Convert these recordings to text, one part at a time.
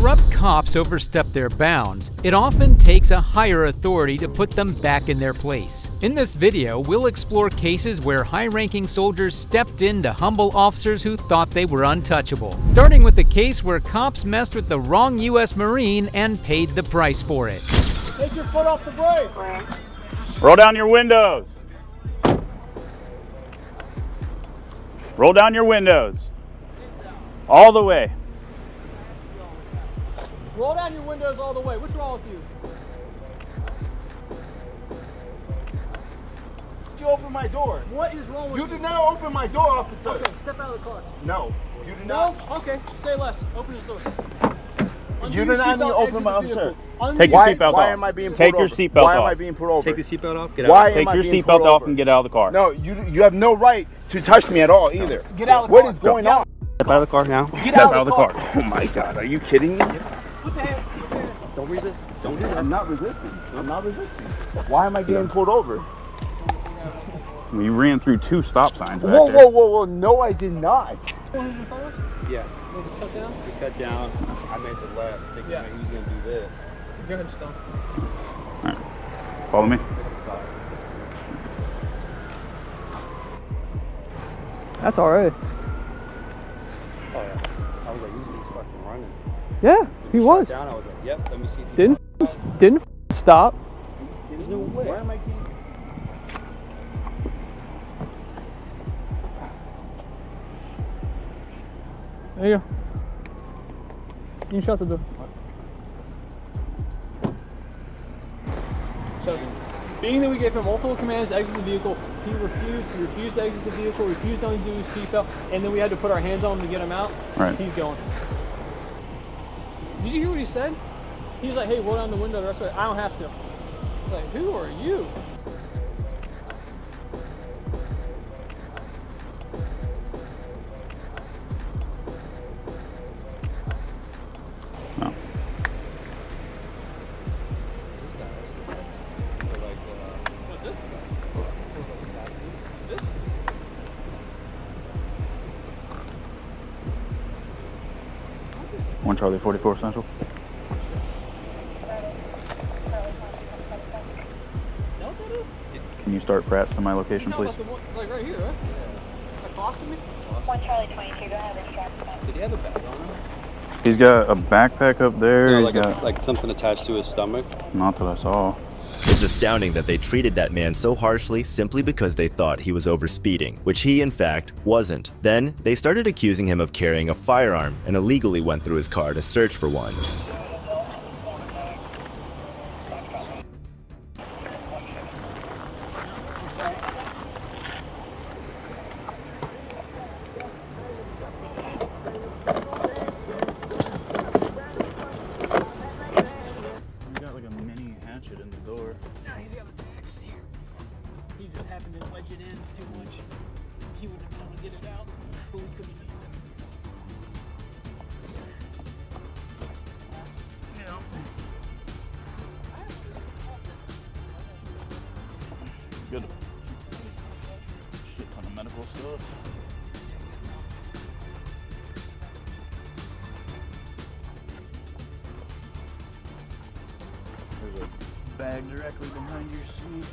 corrupt cops overstep their bounds, it often takes a higher authority to put them back in their place. In this video, we'll explore cases where high-ranking soldiers stepped in to humble officers who thought they were untouchable. Starting with the case where cops messed with the wrong U.S. Marine and paid the price for it. Take your foot off the brake! Roll down your windows. Roll down your windows. All the way. Roll down your windows all the way. What's wrong with you? You open my door. What is wrong with you? You did not open my door, officer. Okay, step out of the car. No, you did not. No? Okay, say less. Open his door. You did not even open my officer. Take your seatbelt off. Why am I being pulled Take your over? seatbelt Why am off. I being pulled over? Take the seatbelt off. Get out. Why Take am I your being seatbelt pulled off over? and get out of the car. No, you have no right to touch me at all either. Get out of the car. What is going on? Step out of the car now. Get out of the car. Oh my God, are you kidding me? What the hell? Don't resist. Don't do that. I'm not resisting. I'm not resisting. Why am I getting pulled over? We ran through 2 stop signs back Whoa, there. whoa. No, I did not. Yeah. Cut down? We cut down. I made the left. Thinking Yeah. he was gonna do this. Go ahead, Stone. All right. Follow me. That's alright. Oh yeah. I was like, he's fucking running. Yeah, When he shut was. down, I was like, yep. Let me see if he Didn't stop. There's no way. Why am I getting... There you go. You can shut the door. So, being that we gave him multiple commands to exit the vehicle, he refused to exit the vehicle, refused to undo his seatbelt, and then we had to put our hands on him to get him out. Right. He's going. Did you hear what he said? He was like, hey, roll down the window the rest of it. I don't have to. I was like, who are you? No. What, this guy? This? One Charlie 44 Central. You know what that is? Can you start Pratt's to my location, No, please? like the one, like right here, right? That cost me? 1 Charlie 22, go ahead and strap it. Did he have a bag on him? He's got a backpack up there. No, He's got like something attached to his stomach. not that I saw. It's astounding that they treated that man so harshly simply because they thought he was overspeeding, which he in fact wasn't. Then, they started accusing him of carrying a firearm and illegally went through his car to search for one. He's got like a mini hatchet in the door. No, he's got an axe here. He just happened to wedge it in too much. He wouldn't have been able to get it out, but we couldn't do it. Good. Shit ton of medical stuff. There's a bag directly behind your seat.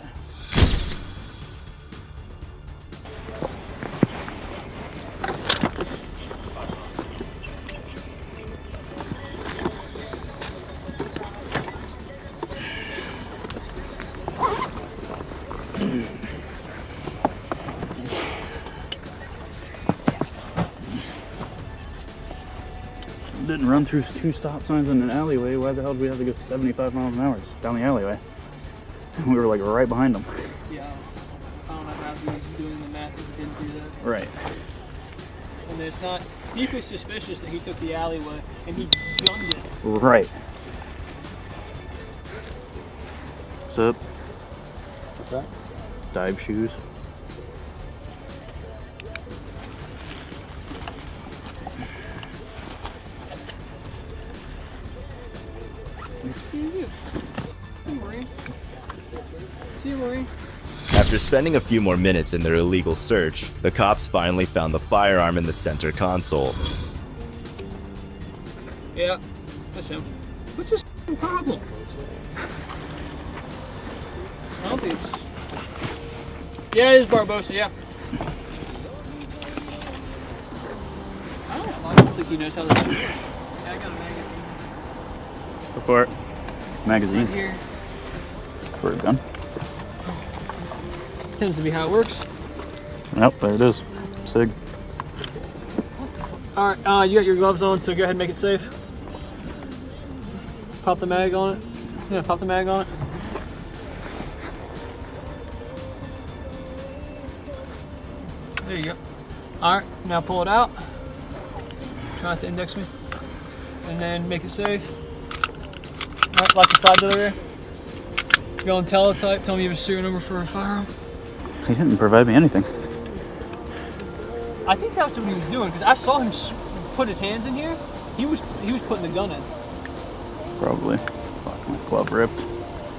Didn't run through 2 stop signs in an alleyway. Why the hell did we have to go 75 miles an hour down the alleyway? We were like right behind them. Yeah, I don't know how he was doing the math if he didn't do that. Right. And it's not deeply suspicious that he took the alleyway and he gunned it. Right. What's up? What's that? Dive shoes. See you. See you, Marine. See you, Marine. After spending a few more minutes in their illegal search, the cops finally found the firearm in the center console. Yeah, That's him. What's this problem? I don't think it's... Yeah, it is Barbosa, yeah. I don't think he knows how to do it. Yeah, I got a magazine. Go for it. Magazine. Right here. For a gun. Tends to be how it works. Yep, there it is. Sig. Alright, you got your gloves on, so go ahead and make it safe. Pop the mag on it. Yeah, pop the mag on it. There you go. Alright, now pull it out. Try not to index me. And then make it safe. Alright, lock the side to the rear. Go on teletype, tell me you have a serial number for a firearm. He didn't provide me anything. I think that's what he was doing, because I saw him put his hands in here. He was putting the gun in. Probably. Fuck, my glove ripped.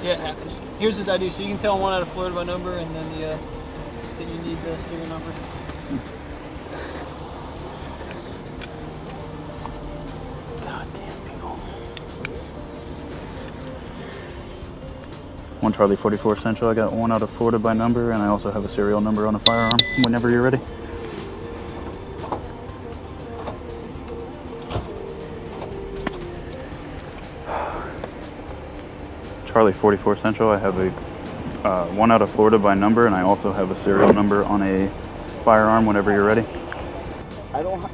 Yeah, it happens. Here's his ID, so you can tell one out of Florida by number, and then that you need the serial number. Goddamn people. 1 Charlie 44 Central. I got 1 out of Florida by number, and I also have a serial number on a firearm. Whenever you're ready. Charlie 44 Central. I have a 1 out of Florida by number, and I also have a serial number on a firearm. Whenever you're ready. I don't.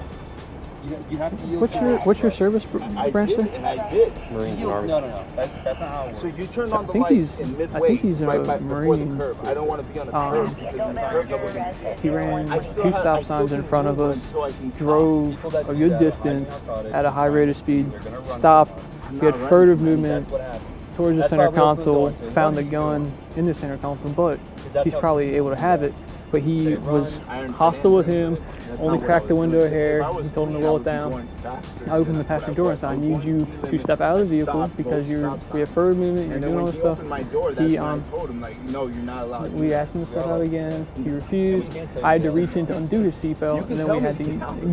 You have to yield. What's your service I branch? did, and I did. Marines and No, Army. no. That's not how it works. So you turn on the think light he's- in I midway, think he's a right before the Marine. curb. I don't want to be on the curb because it's a curb that wasn't. He ran I still 2 have- I stop still signs in can front of move us, until I can stop. drove People that a do good that, distance I narcotics, at a high rate of speed, they're gonna run stopped, I'm he had not furtive running. movement That's what happened. towards the That's center why we opened the console, door, so found the one, gun in the center console, but that's he's how probably people able to do have that. it. But he They was I understand. hostile with him, That's only not what cracked I the was window a doing. hair, If I was he told him to free, I roll would it be down. going faster. I opened the That's what passenger door and said, I need you to step out of the vehicle because we have furtive movement, you're And then doing all when this he stuff. opened my door, that's He, when I told him, like, no, you're not allowed. We asked him to step out again, he refused. I had to reach in to undo his seatbelt, and then we had to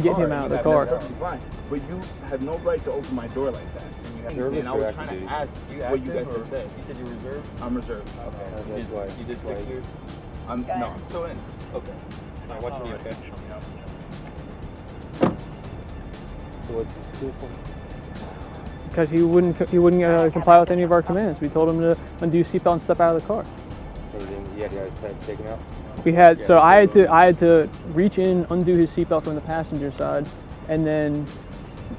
get him out of the car. Fine, but you have no right to open my door like that. And I was trying to ask what you guys had said. You said you were reserved? I'm reserved. Okay. You did- You did 6 years? I'm still in. Okay. Alright, watch me, okay? So what's his school for? Because he wouldn't comply with any of our commands. We told him to undo seatbelt and step out of the car. And then you guys had to take him out? We had I had to reach in, undo his seatbelt from the passenger side, and then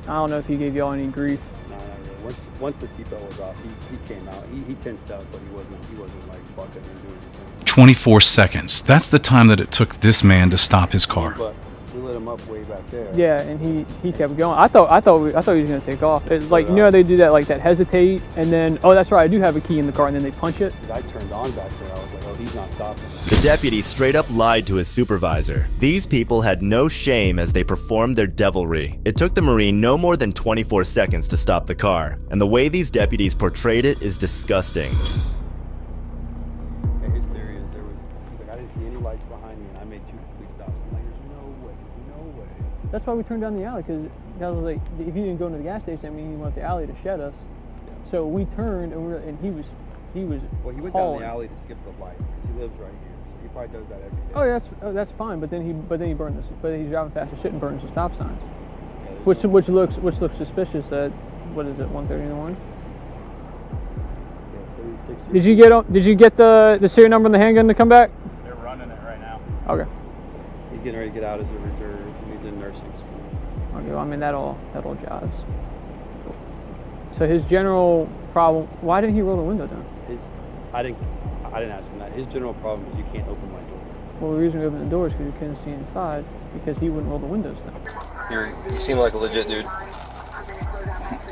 I don't know if he gave y'all any grief. No, not really. Once the seatbelt was off, he came out. He tensed up, but he wasn't like bucking and doing anything. 24 seconds. That's the time that it took this man to stop his car. But we lit him up way back there. Yeah, and he kept going. I thought he was gonna take off. It's like, you know how they do that, like that hesitate, and then, oh, that's right, I do have a key in the car, and then they punch it. I turned on back there. I was like, oh, he's not stopping. The deputy straight up lied to his supervisor. These people had no shame as they performed their devilry. It took the Marine no more than 24 seconds to stop the car, and the way these deputies portrayed it is disgusting. And his theory is he's like, I didn't see any lights behind me, and I made 2 complete stops. I'm like, there's no way. That's why we turned down the alley, because I was like, if you didn't go into the gas station, I mean, he went the alley to shed us. So we turned, and he was Well, he went hauling. down the alley to skip the light because he lives right here. So he probably does that every day. Oh, that's fine. But then he burned this. But he's driving past the shit and burns the stop signs, which looks suspicious. At what is it, 1:30 in the morning? Yeah, so he's 6 years Did you get the serial number on the handgun to come back? They're running it right now. Okay. He's getting ready to get out as a reserve, and he's in nursing school. Okay. Well, I mean that all jives. So his general problem. Why didn't he roll the window down? I didn't ask him that. His general problem is you can't open my door. Well, the reason we opened the door is because you couldn't see inside because he wouldn't roll the windows down. You seem like a legit dude.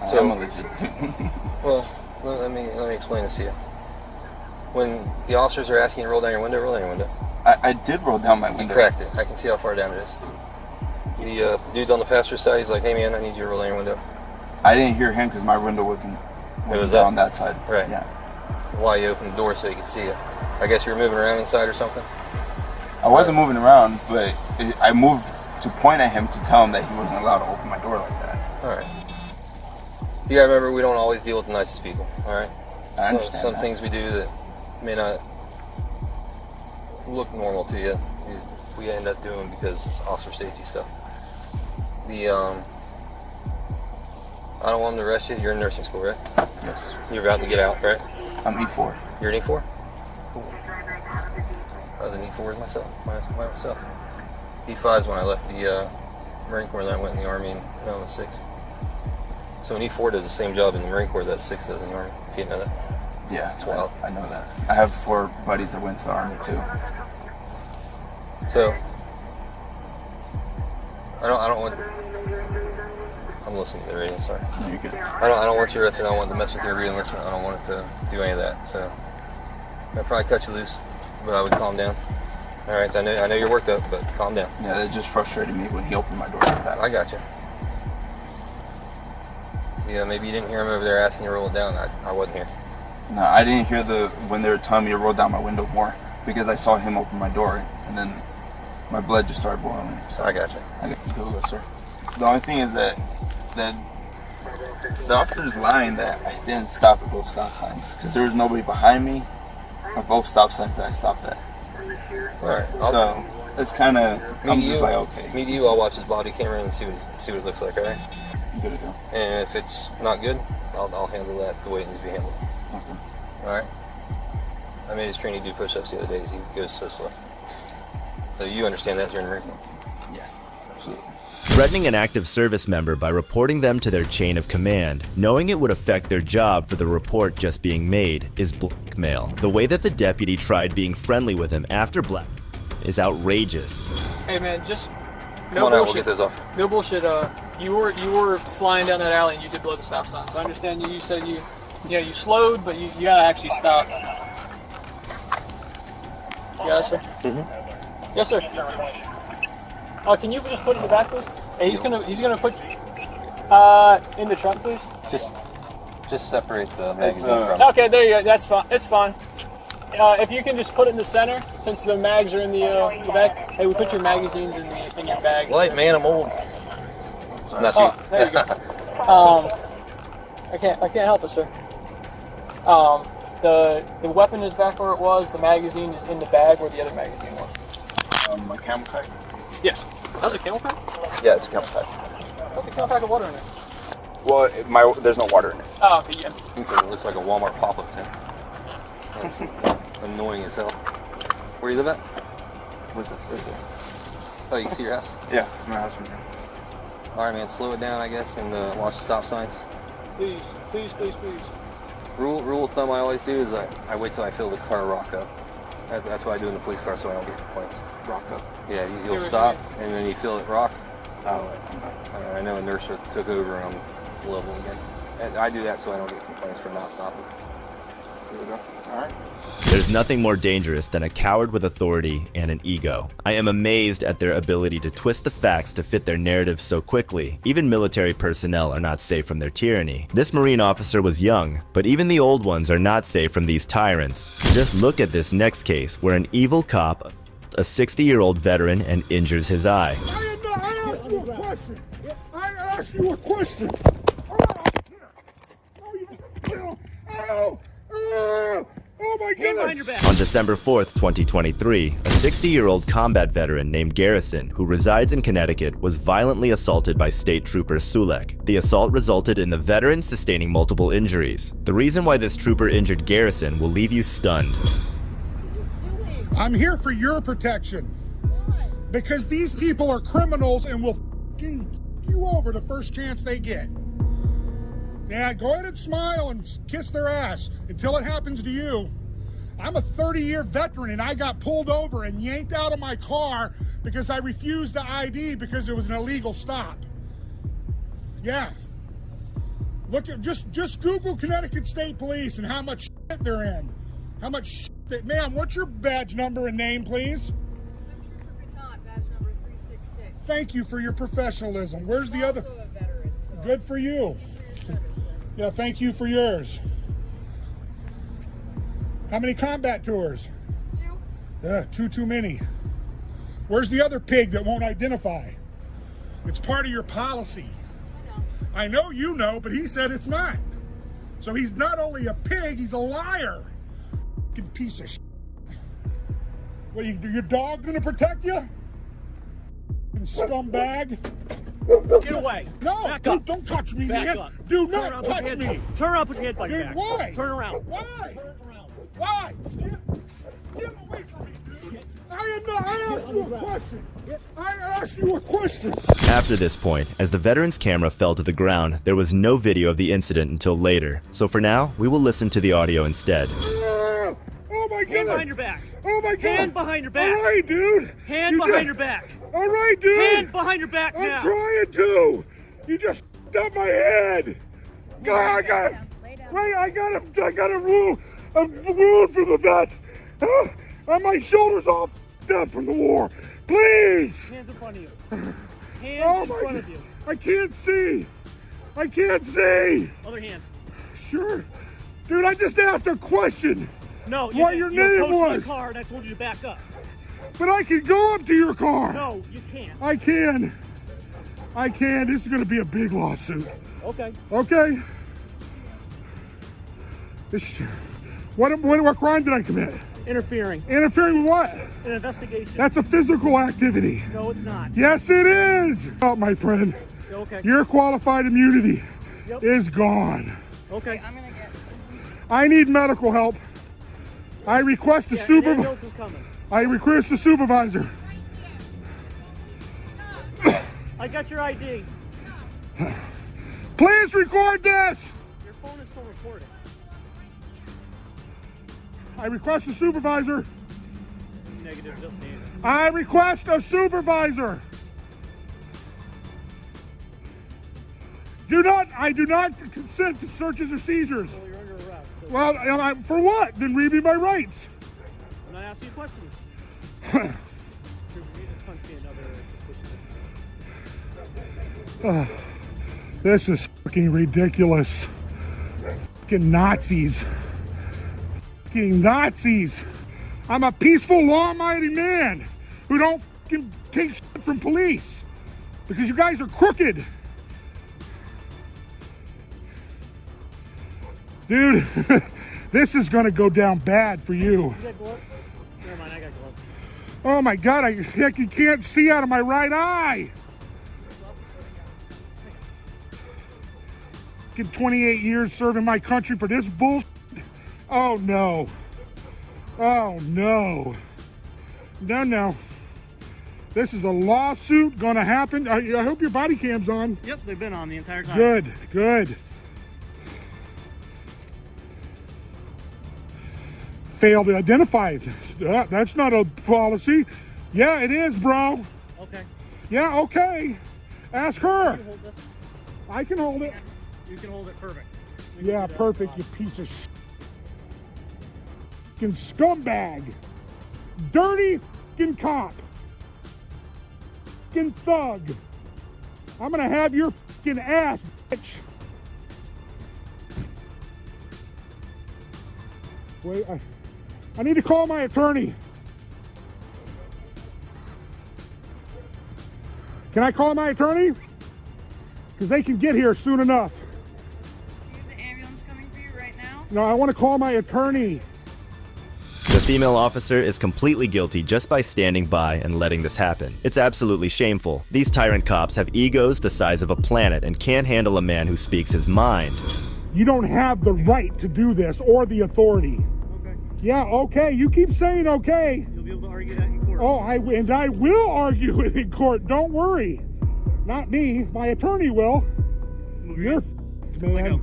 So I'm a legit dude. Well, let me explain this to you. When the officers are asking you to roll down your window, roll down your window. I did roll down my You window. cracked it. I can see how far down it is. The dude's on the passenger side. He's like, hey man, I need you to roll down your window. I didn't hear him because my window wasn't was on up. that side. Right. Yeah. Why you opened the door so you could see it. I guess you were moving around inside or something? I wasn't moving around, but I moved to point at him to tell him that he wasn't allowed to open my door like that. Alright. You gotta remember, we don't always deal with the nicest people, alright? I understand Some that. things we do that may not look normal to you, we end up doing because it's officer safety stuff. I don't want them to arrest you. You're in nursing school, right? Yes. You're about to get out, right? I'm E4. You're an E4? Cool. I was an E4 myself. E5 is when I left the Marine Corps, then I went in the Army and I was 6. So an E4 does the same job in the Marine Corps that 6 does in the Army. If you didn't know that. Yeah, It's wild. I know that. I have 4 buddies that went to the Army too. So I don't want. I'm listening to the radio. Sorry. No, you're good. I don't want you arrested. I don't want to mess with your re-enlistment. I don't want it to do any of that. So I'd probably cut you loose, but I would calm down. All right. So I know you're worked up, but calm down. Yeah, it just frustrated me when he opened my door like that. I got you. Yeah, maybe you didn't hear him over there asking you to roll it down. I wasn't here. No, I didn't hear when they were telling me to roll down my window more because I saw him open my door and then my blood just started boiling. So I got you. I got you, go, sir. The only thing is that the officer's lying that I didn't stop at both stop signs because there was nobody behind me at both stop signs that I stopped at. All right. So it's kind of, I'm just like, okay. Me to you, I'll watch his body camera and see what it looks like, all right? Good to go. And if it's not good, I'll handle that the way it needs to be handled. Okay. All right? I made his training do push-ups the other days. He goes so slow. So you understand that you're in the Marine Corps? Yes, absolutely. Threatening an active service member by reporting them to their chain of command, knowing it would affect their job for the report just being made, is blackmail. The way that the deputy tried being friendly with him after black is outrageous. Hey man, just Come no on out, we'll bullshit. get those off. No bullshit. You were flying down that alley and you did blow the stop sign. So I understand you said you slowed, but you gotta actually stop. Yes, sir. Mm-hmm. Yes, sir. Can you just put it in the back, please? Hey, he's gonna put in the trunk, please. Just separate the magazine from Okay, there you go. That's fine. It's fine. If you can just put it in the center, since the mags are in the back. Hey, we put your magazines in your bag. Light, man, I'm old. Not you. Oh, there you go. I can't help it, sir. The weapon is back where it was. The magazine is in the bag where the other magazine was. My camel pack? Yes. That's a camel pack? Yeah, it's a camel pack. Put the camel pack of water in there. Well, there's no water in it. Oh, okay, yeah. It looks like a Walmart pop-up tent. That's annoying as hell. Where you live at? What's that? Right there. Oh, you can see your house? Yeah, it's my house from here. All right, man, slow it down, I guess, and watch the stop signs. Please. Rule of thumb I always do is I wait till I feel the car rock up. That's what I do in the police car so I don't get complaints. Rock up. Yeah, you'll stop, and then you feel it rock. I know a nurse took over and I'm level again. And I do that so I don't get complaints for not stopping. Here we go. All right. There's nothing more dangerous than a coward with authority and an ego. I am amazed at their ability to twist the facts to fit their narrative so quickly. Even military personnel are not safe from their tyranny. This Marine officer was young, but even the old ones are not safe from these tyrants. Just look at this next case where an evil cop a 60-year-old veteran and injures his eye. I asked you a question. Oh my goodness. On December 4th, 2023, a 60-year-old combat veteran named Garrison, who resides in Connecticut, was violently assaulted by State Trooper Sulek. The assault resulted in the veteran sustaining multiple injuries. The reason why this trooper injured Garrison will leave you stunned. I'm here for your protection. Because these people are criminals and will f***ing you over the first chance they get. Yeah, go ahead and smile and kiss their ass until it happens to you. I'm a 30-year veteran and I got pulled over and yanked out of my car because I refused to ID because it was an illegal stop. Yeah. Look at just Google Connecticut State Police and how much shit they're in. How much shit ma'am, what's your badge number and name, please? Badge number 366. Thank you for your professionalism. Where's the other? Also a veteran, so Good for you. Yeah, thank you for yours. How many combat tours? 2. Yeah, too many. Where's the other pig that won't identify? It's part of your policy. I know you know, but he said it's not. So he's not only a pig, he's a liar. Fucking piece of shit. What, your dog gonna protect you? Fucking scumbag. Get away. No, back up. Don't touch me, Back man. up. Do Turn not around, touch me. Turn around, put your hand by your Dude, back. why? Turn around. Why? Turn around. Why? Get away from me, dude. I asked you a question. I asked you a question. After this point, as the veteran's camera fell to the ground, there was no video of the incident until later. So for now, we will listen to the audio instead. Oh my God. Hand behind your back. Oh my God. Hand behind your back. All right, dude. Hand behind your back. All right, dude. Hand behind your back now. I'm trying to. You just up my head. God, I got a wound from the vet. My shoulders all up from the war. Please. Hands in front of you. Hands in front of you. I can't see. I can't see. Other hand. Sure. Dude, I just asked a question. No, what your name was. was. My car and I told you to back up. But I can go up to your car. No, you can't. I can. This is going to be a big lawsuit. Okay. Okay. What crime did I commit? Interfering. Interfering with what? An investigation. That's a physical activity. No, it's not. Yes, it is. Oh, my friend. Okay. Your qualified immunity is gone. Okay. I need medical help. I request a supervisor. I request a supervisor. I got your ID. Please record this. Your phone is still recording. I request a supervisor. Negative, just hands. I request a supervisor. I do not consent to searches or seizures. Well, you're under arrest. So Well, for what? Then read me my rights. I'm not asking you questions. You just punched me another suspicious. This is fucking ridiculous. Fucking Nazis. Fucking Nazis. I'm a peaceful, law-abiding man who don't fucking take shit from police because you guys are crooked. Dude, this is gonna go down bad for you. You got gloves? Never mind, I got gloves. Oh my God, I can't see out of my right eye. Get 28 years serving my country for this bullshit. Oh no. Oh no. No. This is a lawsuit gonna happen. I hope your body cam's on. Yep, they've been on the entire time. Good. Failed to identify. That's not a policy. Yeah, it is, bro. Okay. Yeah, okay. Ask her. Can you hold this? I can hold it. You can hold it, perfect. Yeah, perfect, you piece of fucking scumbag. Dirty fucking cop. Fucking thug. I'm gonna have your fucking ass, bitch. Wait, I need to call my attorney. Can I call my attorney? Because they can get here soon enough. Do you have the ambulance coming for you right now? No, I want to call my attorney. The female officer is completely guilty just by standing by and letting this happen. It's absolutely shameful. These tyrant cops have egos the size of a planet and can't handle a man who speaks his mind. You don't have the right to do this or the authority. Okay. Yeah, okay. You keep saying okay. You'll be able to argue that in court. Oh, I will argue it in court. Don't worry. Not me. My attorney will. You're f***ed, man.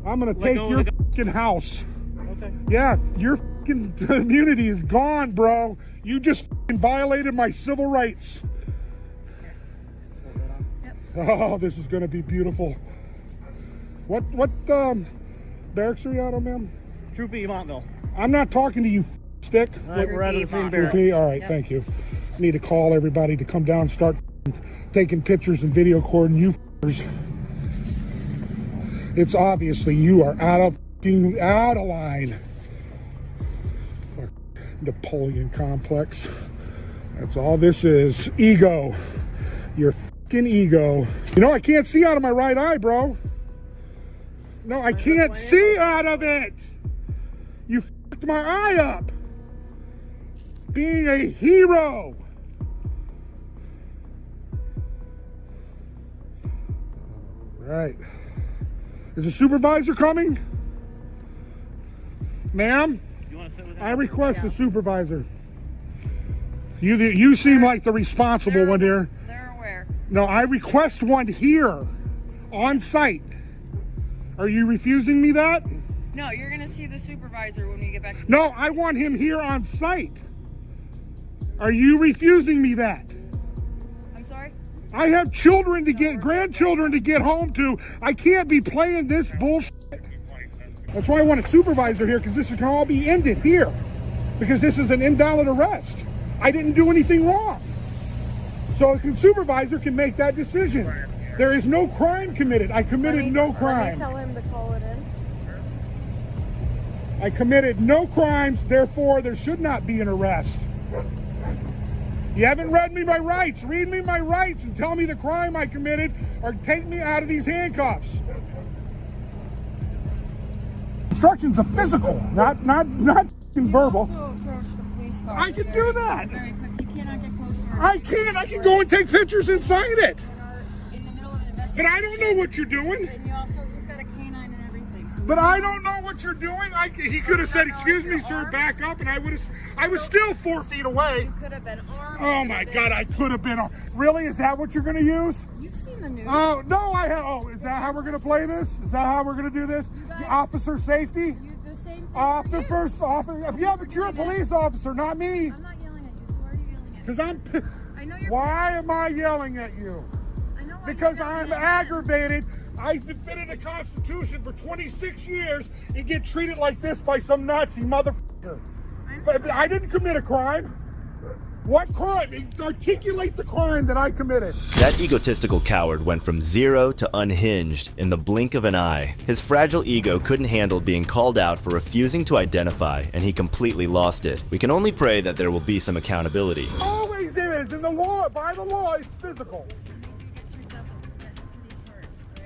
I'm going to take your f***ing house. Okay. Yeah, your f***ing immunity is gone, bro. You just f***ing violated my civil rights. Oh, this is going to be beautiful. What barracks are you out of, ma'am? Troop E, Montville. I'm not talking to you, stick. All right, we're out of the same barracks. All right, thank you. I need to call everybody to come down and start taking pictures and video recording you f***ers. It's obviously you are out of line. Napoleon complex. That's all this is. Ego. You're fucking ego. You know, I can't see out of my right eye, bro. No, I can't see out of it. You fucked my eye up. Being a hero. Right. Is the supervisor coming? Ma'am, I request the supervisor. You seem like the responsible one here. They're aware. No, I request one here on site. Are you refusing me that? No, you're gonna see the supervisor when we get back to No, I want him here on site. Are you refusing me that? I'm sorry? I have children to get, grandchildren to get home to. I can't be playing this bullshit. That's why I want a supervisor here, because this can all be ended here. Because this is an invalid arrest. I didn't do anything wrong. So a supervisor can make that decision. There is no crime committed. I committed no crime. Let me tell him to call it in. I committed no crimes, therefore there should not be an arrest. You haven't read me my rights. Read me my rights and tell me the crime I committed, or take me out of these handcuffs. Instructions are physical, not verbal. Also approach the police car. I can do that. Very quick. You cannot get close to her. I can. I can go and take pictures inside it. In the middle of an investigation. But I don't know what you're doing. And you also, he's got a canine and everything. So But I don't know what you're doing. He could have said, "Excuse me, sir, back up," and I was still 4 feet away. you could have been armed. Oh my God, I could have been. Really? Is that what you're going to use? You've seen the news. Oh no, I have. Oh, is that how we're going to play this? Is that how we're going to do this? Officer safety. The same thing. Officer. Yeah, but you're a police officer, not me. I'm not yelling at you. So why are you yelling at me? Because I'm. I know you're. Why am I yelling at you? I know why Because you're I'm yelling at me. aggravated. I defended the Constitution for 26 years and get treated like this by some Nazi motherfucker. But I didn't commit a crime. What crime? Articulate the crime that I committed. That egotistical coward went from zero to unhinged in the blink of an eye. His fragile ego couldn't handle being called out for refusing to identify, and he completely lost it. We can only pray that there will be some accountability. Always is. In the law, by the law, it's physical.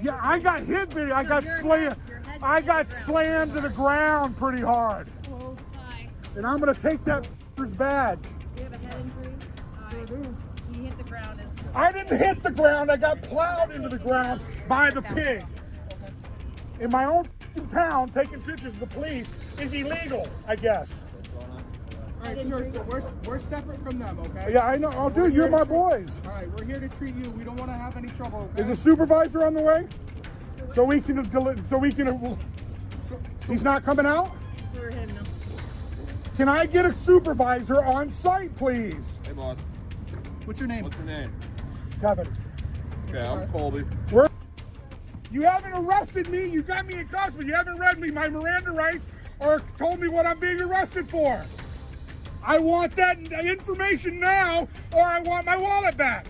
Yeah, I got hit, baby. I got slammed. I got slammed to the ground pretty hard. Oh, hi. And I'm gonna take that f***er's badge. Do you have a head injury? I do. He hit the ground. I didn't hit the ground. I got plowed into the ground by the pig. In my own f***ing town, taking pictures of the police is illegal, I guess. All right, sir, so we're separate from them, okay? Yeah, I know. Oh, dude, you're my boys. All right, we're here to treat you. We don't want to have any trouble, okay? Is a supervisor on the way? So we can, he's not coming out? We're him now. Can I get a supervisor on site, please? Hey, boss. What's your name? What's your name? Kevin. Okay, I'm Colby. You haven't arrested me. You got me in custody. You haven't read me my Miranda rights or told me what I'm being arrested for. I want that information now, or I want my wallet back.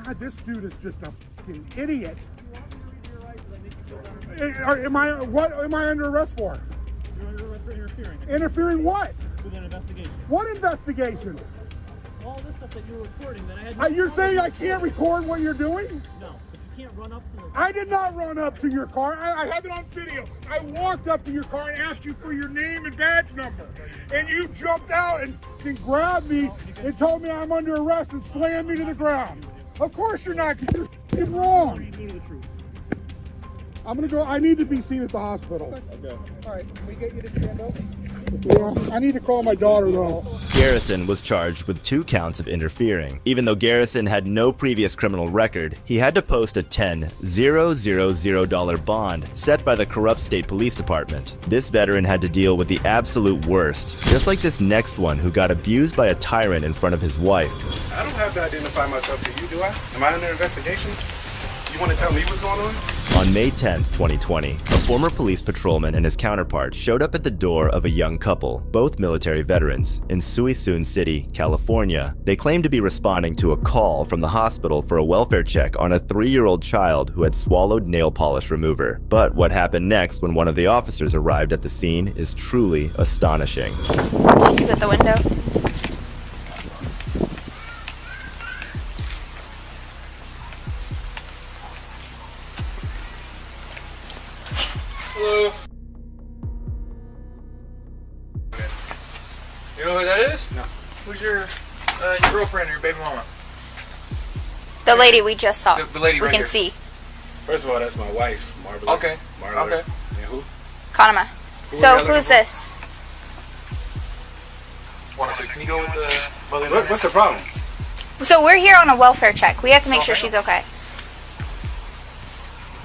God, this dude is just a fucking idiot. What am I under arrest for? You're under arrest for interfering. Interfering what? With an investigation. What investigation? All this stuff that you're recording that I had. You're saying I can't record what you're doing? No, but you can't run up to the. I did not run up to your car. I have it on video. I walked up to your car and asked you for your name and badge number. And you jumped out and fucking grabbed me and told me I'm under arrest and slammed me to the ground. Of course you're not, because you're fucking wrong. You go to the truth. I'm gonna go. I need to be seen at the hospital. Okay. All right. Can we get you to stand up? Yeah, I need to call my daughter though. Garrison was charged with 2 counts of interfering. Even though Garrison had no previous criminal record, he had to post a $10,000 bond set by the corrupt state police department. This veteran had to deal with the absolute worst, just like this next one who got abused by a tyrant in front of his wife. I don't have to identify myself to you, do I? Am I under investigation? You want to tell me what's going on? On May 10, 2020, a former police patrolman and his counterpart showed up at the door of a young couple, both military veterans, in Suisun City, California. They claimed to be responding to a call from the hospital for a welfare check on a 3-year-old child who had swallowed nail polish remover. But what happened next when one of the officers arrived at the scene is truly astonishing. He's at the window. Hello. You know who that is? No. Who's your girlfriend or your baby mama? The lady we just saw. The lady we right can here. see. First of all, that's my wife, Marla. Okay. Marla. Okay. And who? Kanama. Who So are you looking who's for? this? Honestly, can you go with the What's the problem? So we're here on a welfare check. We have to make sure she's okay.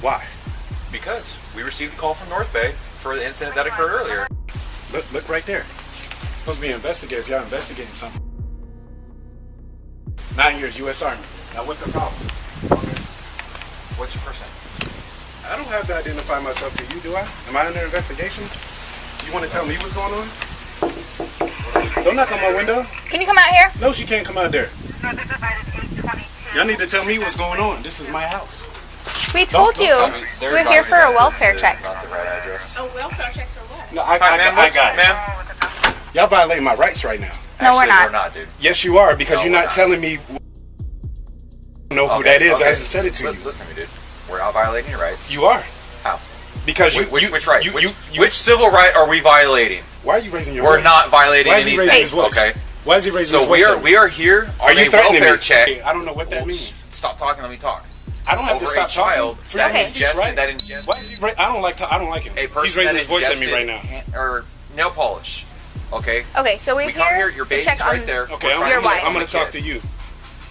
Why? Because we received a call from North Bay for the incident that occurred earlier. Look right there. Supposed to be an investigator if y'all investigating something. 9 years, U.S. Army. Now, what's the problem? What's your first name? I don't have to identify myself to you, do I? Am I under investigation? You want to tell me what's going on? Don't knock on my window. Can you come out here? No, she can't come out there. Y'all need to tell me what's going on. This is my house. We told you. We're here for a welfare check. Not the right address. Oh, welfare checks are what? No, I got it. Ma'am. Y'all violating my rights right now. No, we're Actually, not. dude. Yes, you are, because No, you're we're not not. telling me know who that is. I just said it to you. Listen to me, dude. We're not violating your rights. You are. How? Because Which right? Which civil right are we violating? Why are you raising your We're voice? not violating Why is he anything. raising his voice? Okay. Why is he raising his So voice? we are here Are on you a threatening welfare me? check. I don't know what that means. Stop talking. Let me talk. I don't have Over to stop a child talking. that Okay. ingested Right? that ingested. Why is he? I don't like him. A person He's raising that his voice at me ingested right now. or nail polish. Okay. Okay, so we're We come here. Your to baby's check right on there. Okay, your wife. I'm gonna talk to you.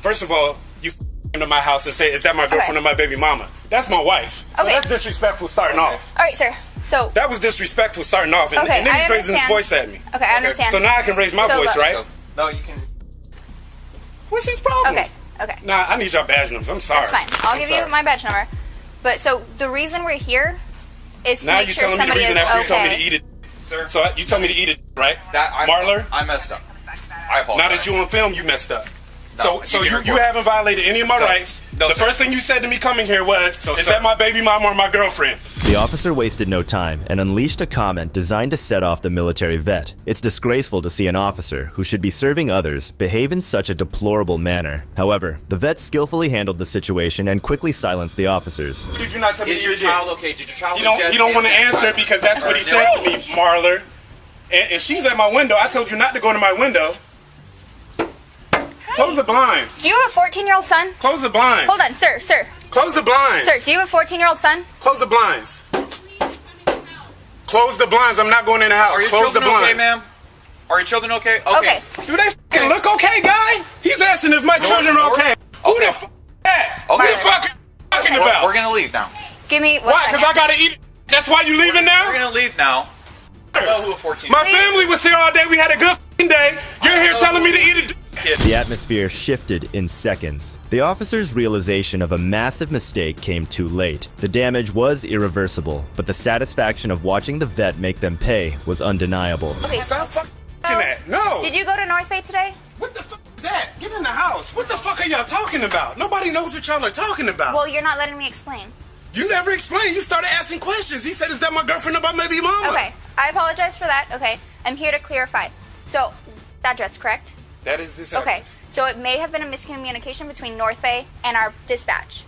First of all, you into my house and say, "Is that my girlfriend or my baby mama?" That's my wife. So Okay. that's disrespectful starting off. All right, sir. So That was disrespectful starting off, and, Okay, and then I he's raising his understand. voice at me. okay, I understand. So now I can raise my So voice, look- right? So, no, you can. What's his problem? Okay, okay. Nah, I need y'all badge numbers. I'm sorry. That's fine. I'll I'm give sorry. you my badge number. But so the reason we're here is to Now make you're sure telling me the somebody reason is after you told me to okay. eat it. Sir. So you told me to eat it, right? Marler? I messed up. I apologize. Now that you on film, you messed up. No, so you you, can you report. haven't violated any of my No. rights. No, the sir. first thing you said to me coming here was, So, is sir. that my baby mama or my girlfriend? The officer wasted no time and unleashed a comment designed to set off the military vet. It's disgraceful to see an officer, who should be serving others, behave in such a deplorable manner. However, the vet skillfully handled the situation and quickly silenced the officers. Did you not tell me Is you your did? child okay? Did your child You don't want to answer because that's what he said to me, Marler. And she's at my window. I told you not to go to my window. Close the blinds. Do you have a 14-year-old son? Close the blinds. Hold on, sir. Close the blinds. Sir, do you have a 14-year-old son? Close the blinds. Close the blinds. I'm not going in the house. Are your Close the children okay, blinds. ma'am? Are your children okay? Okay. Do they fucking look okay, guy? He's asking if my children are okay. Who the fuck is that? Okay. Who the fuck are you talking about? We're gonna leave now. Give me one Why? Because I gotta eat it. That's why you leaving now? We're gonna leave now. I know who a 14 My family was here all day. We had a good fucking day. You're here telling me to eat it. The atmosphere shifted in seconds. The officer's realization of a massive mistake came too late. The damage was irreversible, but the satisfaction of watching the vet make them pay was undeniable. Okay. Stop fucking that. No. Did you go to North Bay today? What the fuck is that? Get in the house. What the fuck are y'all talking about? Nobody knows what y'all are talking about. Well, you're not letting me explain. You never explained. You started asking questions. He said, is that my girlfriend or my baby mama? Okay, I apologize for that. Okay, I'm here to clarify. So, that address, correct? That is this Okay, address. so it may have been a miscommunication between North Bay and our dispatch.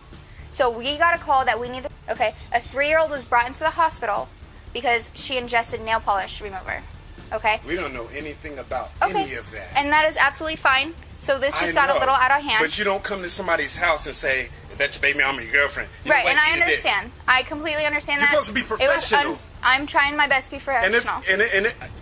So we got a call that we needed, okay, a 3-year-old was brought into the hospital because she ingested nail polish remover, okay? We don't know anything about Okay, any of that. and that is absolutely fine. So this I just got a know, little out of hand. But you don't come to somebody's house and say, is that your baby mama or your girlfriend? You Right, wait and I till you did. understand. I completely understand You're that. supposed to be It was professional. I'm trying my best to be And professional.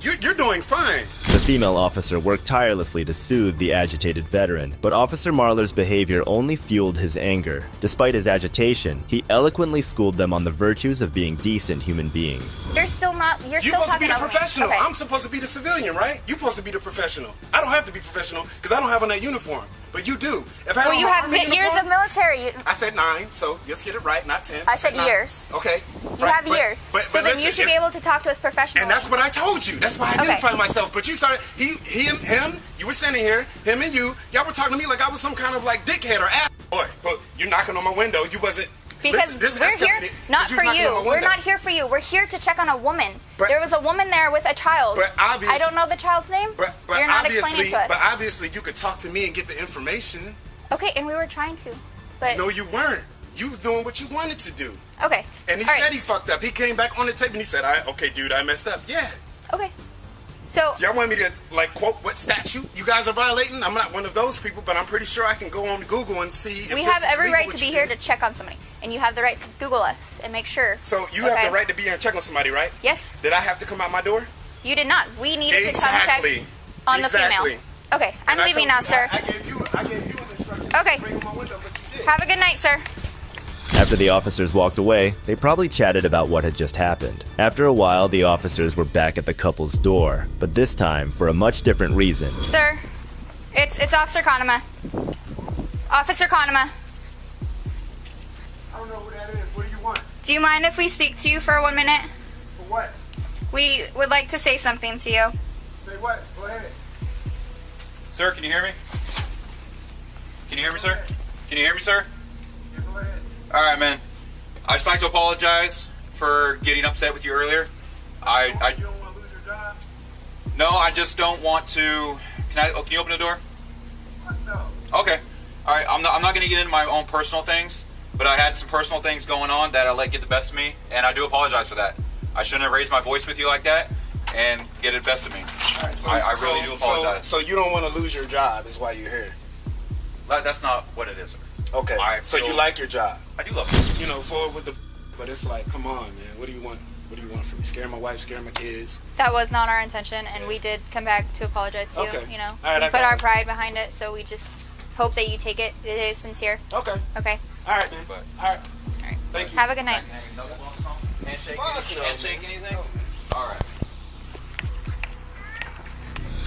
you're doing fine. The female officer worked tirelessly to soothe the agitated veteran, but Officer Marler's behavior only fueled his anger. Despite his agitation, he eloquently schooled them on the virtues of being decent human beings. You're still not. You're You're still supposed to be talking the over me. professional. Okay. I'm supposed to be the civilian, right? You're supposed to be the professional. I don't have to be professional because I don't have on that uniform. But you do. If I had Well, on you my have Army years uniform, of military. I said 9, so let's get it right, not 10. I said 9. years. Okay. You have years. So then listen, you should be able to talk to us professionally. And that's what I told you. That's why I identified myself. But you started, him, you were standing here, him and you, y'all were talking to me like I was some kind of like dickhead or ass boy. But you're knocking on my window. You wasn't. Because this we're here escalated not because for knocking on you. my We're window. not here for you. We're here to check on a woman. But- there was a woman there with a child. But obviously, I don't know the child's name. But You're not explaining to us. But obviously, you could talk to me and get the information. Okay, and we were trying to. But No, you weren't. You was doing what you wanted to do. Okay. And he said he fucked up. He came back on the tape and he said, okay, dude, I messed up. Yeah. Okay. So y'all want me to like quote what statute you guys are violating? I'm not one of those people, but I'm pretty sure I can go on Google and see if we this have is every legal right what to be you here did. to check on somebody, and you have the right to Google us and make sure. So you have the right to be here and check on somebody, right? Yes. Did I have to come out my door? You did not. We needed to come Exactly. check on the female. Okay, I'm And I leaving told now, sir. I gave you an instruction. Okay. To bring on my window, but you did. Have a good night, sir. After the officers walked away, they probably chatted about what had just happened. After a while, the officers were back at the couple's door, but this time for a much different reason. Sir, it's Officer Conema. Officer Conema. I don't know who that is. What do you want? Do you mind if we speak to you for 1 minute? For what? We would like to say something to you. Say what? Go ahead. Sir, can you hear me? Can you hear me, sir? Can you hear me, sir? Yeah, go ahead. All right, man. I'd just like to apologize for getting upset with you earlier. You don't want to lose your job? No, I just don't want to. Can you open the door? No. Okay. All right. I'm not going to get into my own personal things, but I had some personal things going on that I let get the best of me, and I do apologize for that. I shouldn't have raised my voice with you like that and get the best of me. All right, so, I really do apologize. So you don't want to lose your job is why you're here. That's not what it is, sir. Okay. So you like your job? I do love it. You know, forward with the, but it's like, come on, man. What do you want? What do you want from me? Scare my wife, scare my kids? That was not our intention, and we did come back to apologize to you. Okay. You know, All right, we I put got our it. pride behind it, so we just hope that you take it. It is sincere. Okay. Okay. All right, man. All right. All right. Thank you. Have a good night. Handshake, Fuck no, handshake, man. anything? All right.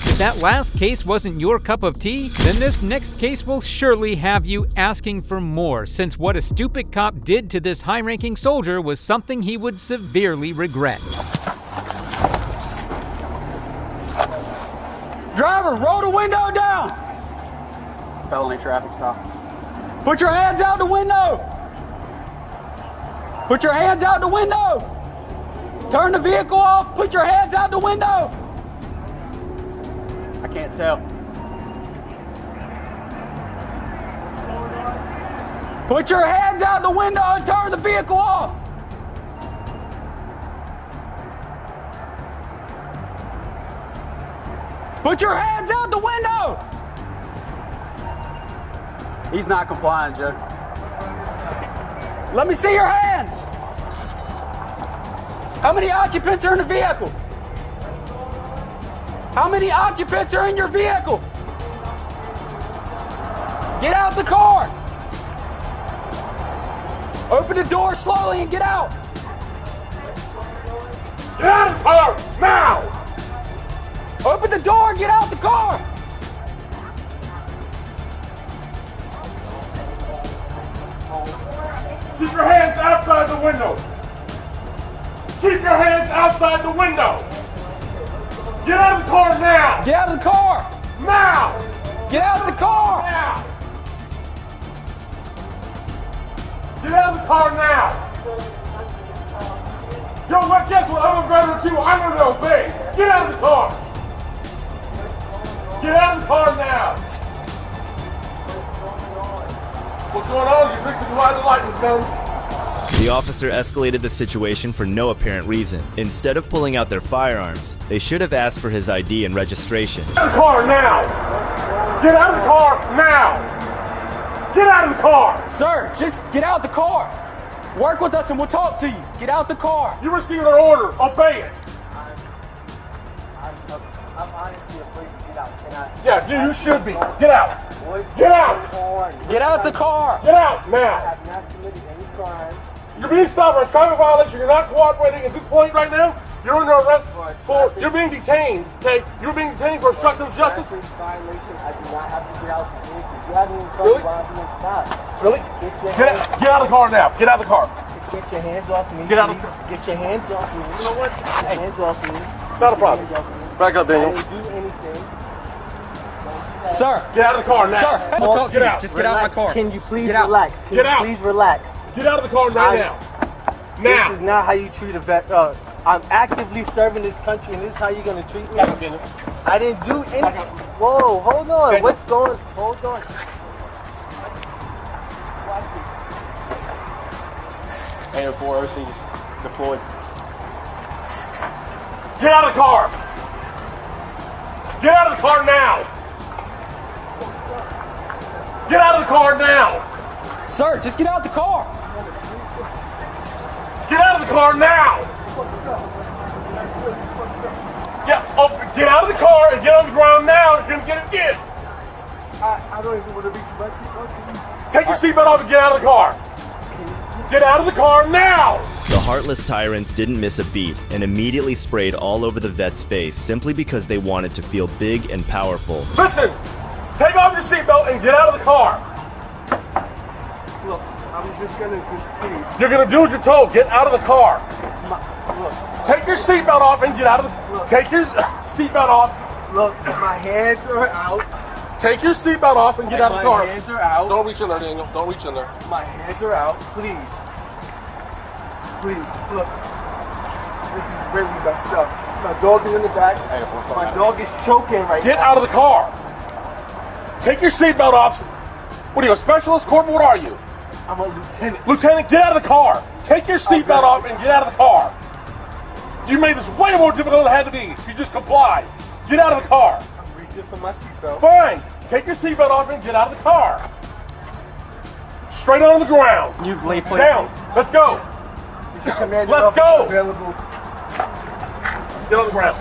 If that last case wasn't your cup of tea, then this next case will surely have you asking for more, since what a stupid cop did to this high-ranking soldier was something he would severely regret. Driver, roll the window down! Felony traffic stop. Put your hands out the window! Put your hands out the window! Turn the vehicle off, put your hands out the window! I can't tell. Put your hands out the window and turn the vehicle off! Put your hands out the window! He's not complying, Joe. Let me see your hands! How many occupants are in the vehicle? How many occupants are in your vehicle? Get out the car! Open the door slowly and get out! Get out of the car now! Open the door and get out the car! Keep your hands outside the window! Keep your hands outside the window! Get out of the car now! Get out of the car! Now! Get out of the car! Now! Get out of the car now! Yo, what? Guess what? I'm a veteran too. I know to obey. Get out of the car! Get out of the car now! What's going on? You're fixing to ride the lightning, son. The officer escalated the situation for no apparent reason. Instead of pulling out their firearms, they should have asked for his ID and registration. Get out of the car now! Get out of the car now! Get out of the car! Sir, just get out the car! Work with us and we'll talk to you. Get out the car. You received an order. Obey it. I'm honestly afraid to get out. Can I? Yeah, dude, you should be. Get out. Get out. Get out the car. Get out I now. have not committed any crime. You're being stopped for a traffic violation. You're not cooperating at this point right now. You're under arrest for. You're being detained. Okay, you're being detained for obstruction of justice. Traffic violation. I do not have to get out the vehicle. You haven't even told me why I'm being stopped. Really? Get out of the car now. Get out of the car. Get your hands off me. Get out of the car. Get your hands off me. You know what? Get your hands off me. It's not a problem. Back up, Daniel. I didn't do anything. Sir. Get out of the car now. Sir, we'll talk to Get you. out. Just get out of my car. Can you please Get out. relax? Can Get you out. please relax? Get out of the car right now. Now. This is not how you treat a vet. I'm actively serving this country, and this is how you're gonna treat me. I didn't do anything. Whoa, hold on. What's going? Hold on. And 4 OCs deployed. Get out of the car! Get out of the car now! Get out of the car now! Sir, just get out the car. Get out of the car now! Get out of the car and get on the ground now. You're gonna get it again. I don't even want to reach my seatbelt. Take your seatbelt off and get out of the car. Get out of the car now! The heartless tyrants didn't miss a beat and immediately sprayed all over the vet's face simply because they wanted to feel big and powerful. Listen! Take off your seatbelt and get out of the car. Look, I'm just gonna please. You're gonna do as you're told. Get out of the car. Look. Take your seatbelt off and get out of the. Take your seatbelt off. Look, my hands are out. Take your seatbelt off and get out of the car. My hands are out. Don't reach in there, Daniel. Don't reach in there. My hands are out. Please. Please, look. This is really messed up. My dog is in the back. My dog is choking right now. Get out of the car. Take your seatbelt off. What are you, a specialist, corporal? What are you? I'm a lieutenant. Lieutenant, get out of the car. Take your seatbelt off and get out of the car. You made this way more difficult than it had to be. If you just comply. Get out of the car. I'm reaching for my seatbelt. Fine. Take your seatbelt off and get out of the car. Straight on the ground. Use lay plate. Down. Let's go. Let's go. Available. Get on the ground.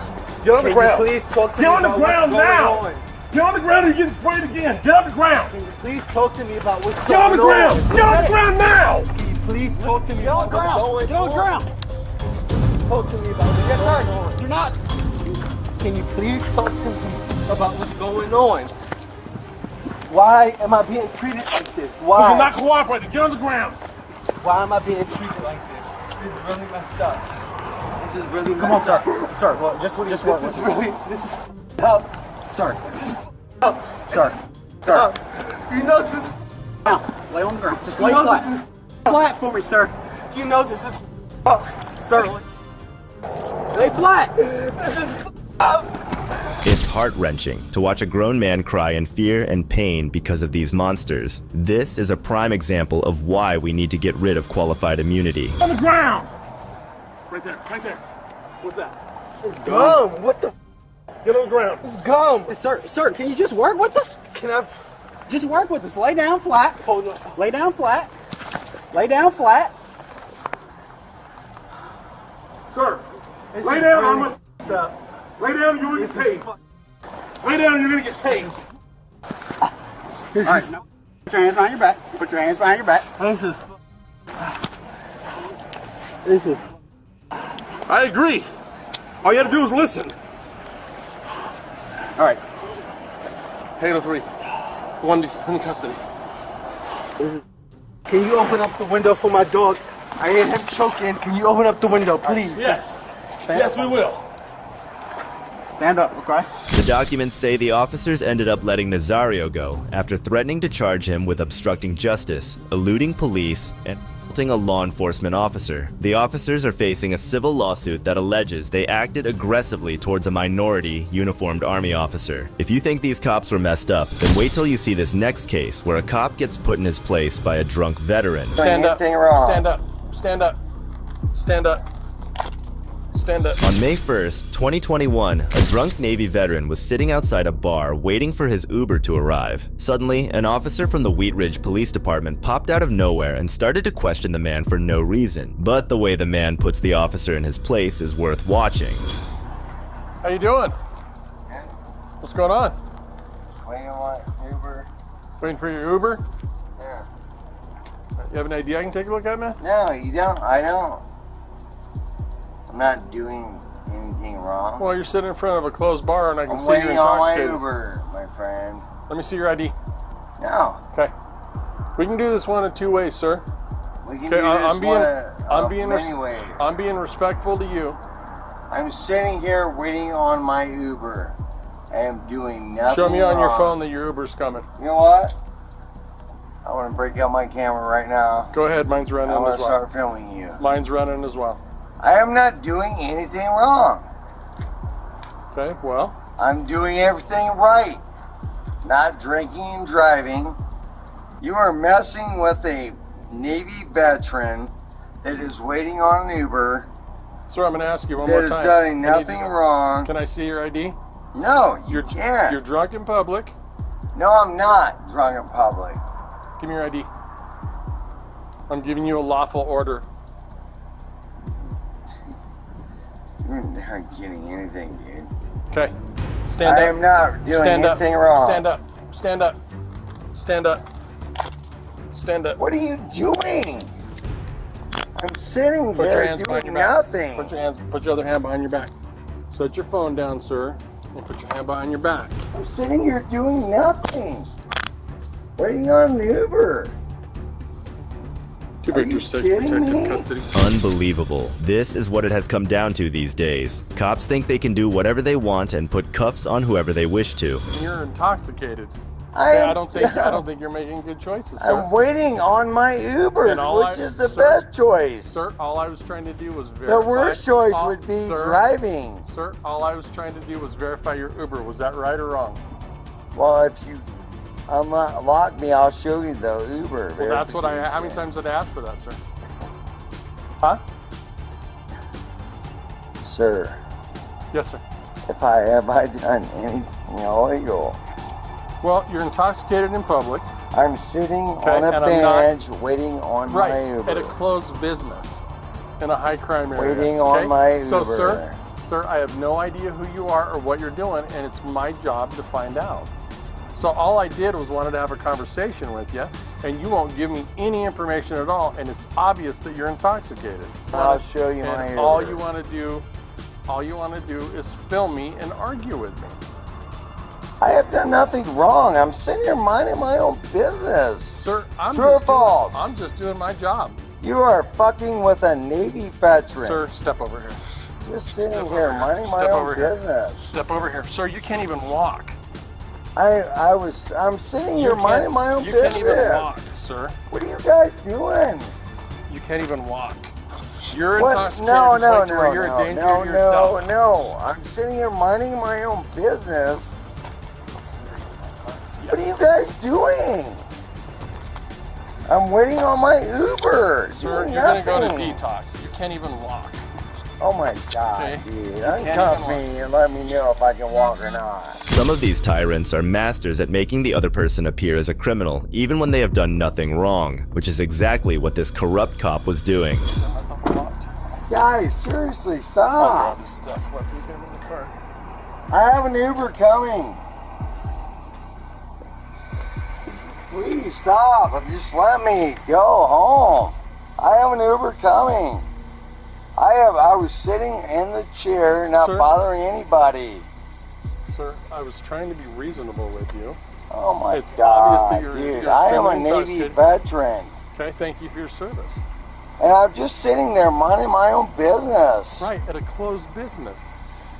Get on the ground. Please talk to Get me on the about ground what's now. going on. Get on the ground or you're getting sprayed again. Get on the ground. Can you please talk to me about what's Get going on? on the ground. Get on the ground now. Can you please talk to me Get on about the ground. what's Get on the going ground. on? Talk to me about what's Yes, going sir. on. You're not. Can you please talk to me about what's going on? Why am I being treated like this? Why? You're not cooperating. Get on the ground. Why am I being treated like this? This is really messed up. This is really Come on, messed up. Sir, well, just This work. is really, this is up. Sir. Sir. You know this is Now, lay on the ground. Just you lay know flat. this is Flat for me, sir. You know this is up. Sir. Lay flat. This is up. It's heart-wrenching to watch a grown man cry in fear and pain because of these monsters. This is a prime example of why we need to get rid of qualified immunity. On the ground. Right there. Right there. What's that? It's gum. What the? Get on the ground. It's gum. Hey, sir, can you just work with us? Can I? Just work with us. Lay down flat. Hold on. Lay down flat. Lay down flat. Sir, lay down. I'm gonna stop. Lay down. You're gonna get tased. Lay down. You're gonna get tased. All right, no. Put your hands behind your back. Put your hands behind your back. This is. I agree. All you have to do is listen. All right. 803. One in custody. Can you open up the window for my dog? I hear him choking. Can you open up the window, please? Yes. Yes, we will. Stand up, okay? The documents say the officers ended up letting Nazario go after threatening to charge him with obstructing justice, eluding police, and assaulting a law enforcement officer. The officers are facing a civil lawsuit that alleges they acted aggressively towards a minority uniformed army officer. If you think these cops were messed up, then wait till you see this next case where a cop gets put in his place by a drunk veteran. Stand up. Stand up. Stand up. Stand up. Stand up. On May 1st, 2021, a drunk Navy veteran was sitting outside a bar waiting for his Uber to arrive. Suddenly, an officer from the Wheat Ridge Police Department popped out of nowhere and started to question the man for no reason. But the way the man puts the officer in his place is worth watching. How you doing? What's going on? Waiting on my Uber. Waiting for your Uber? Yeah. You have an ID I can take a look at, man? No, you don't. I don't. I'm not doing anything wrong. Well, you're sitting in front of a closed bar and I can I'm see you're waiting on my intoxicated. Uber, my friend. Let me see your ID. No. Okay. We can do this one in two ways, sir. We can Okay, do this I'm ways. I'm being respectful to you. I'm sitting here waiting on my Uber. I am doing nothing Show me on your wrong. phone that your Uber's coming. You know what? I want to break out my camera right now. Go ahead, mine's running I want as to well. start filming you. Mine's running as well. I am not doing anything wrong. Okay, well. I'm doing everything right. Not drinking and driving. You are messing with a Navy veteran that is waiting on an Uber. Sir, I'm going to ask you one more time. That is doing nothing wrong. Can I see your ID? No, you can't. You're drunk in public. No, I'm not drunk in public. Give me your ID. I'm giving you a lawful order. You're not getting anything, dude. Okay. Stand up. I am not doing anything wrong. Stand up. Stand up. Stand up. Stand up. What are you doing? I'm sitting Put your here hands behind doing your back. nothing. Put your other hand behind your back. Set your phone down, sir, and put your hand behind your back. I'm sitting here doing nothing. Waiting on an Uber. Two victims, safe protective custody. Unbelievable. This is what it has come down to these days. Cops think they can do whatever they want and put cuffs on whoever they wish to. You're intoxicated. I don't think you're making good choices, sir. I'm waiting on my Uber, which is the best choice. Sir, all I was trying to do was verify. The worst choice would be driving. Sir, all I was trying to do was verify your Uber. Was that right or wrong? Well, if you unlock me, I'll show you the Uber. Well, that's what how many times did I ask for that, sir? Huh? Sir. Yes, sir. Have I done anything illegal? Well, you're intoxicated in public. I'm sitting on a bench waiting on my Uber. At a closed business in a high crime area. Waiting on my Uber. So, sir, I have no idea who you are or what you're doing, and it's my job to find out. So all I did was wanted to have a conversation with you, and you won't give me any information at all, and it's obvious that you're intoxicated. I'll show you my Uber. All you want to do is film me and argue with me. I have done nothing wrong. I'm sitting here minding my own business. Sir, I'm just doing my job. You are fucking with a Navy veteran. Sir, step over here. Just sitting here minding my own business. Step over here. Sir, you can't even walk. I'm sitting here minding my own business. You can't even walk, sir. What are you guys doing? You can't even walk. You're intoxicated. No, you're a danger to yourself. No. I'm sitting here minding my own business. What are you guys doing? I'm waiting on my Uber. Sir, you're going to go to detox. You can't even walk. Oh my God, dude. Uncuff me and let me know if I can walk or not. Some of these tyrants are masters at making the other person appear as a criminal, even when they have done nothing wrong, which is exactly what this corrupt cop was doing. Guys, seriously, stop. I have an Uber coming. Please stop. Just let me go home. I have an Uber coming. I was sitting in the chair, not bothering anybody. Sir, I was trying to be reasonable with you. Oh my God, dude. I am a Navy veteran. Okay, thank you for your service. And I'm just sitting there minding my own business. Right, at a closed business.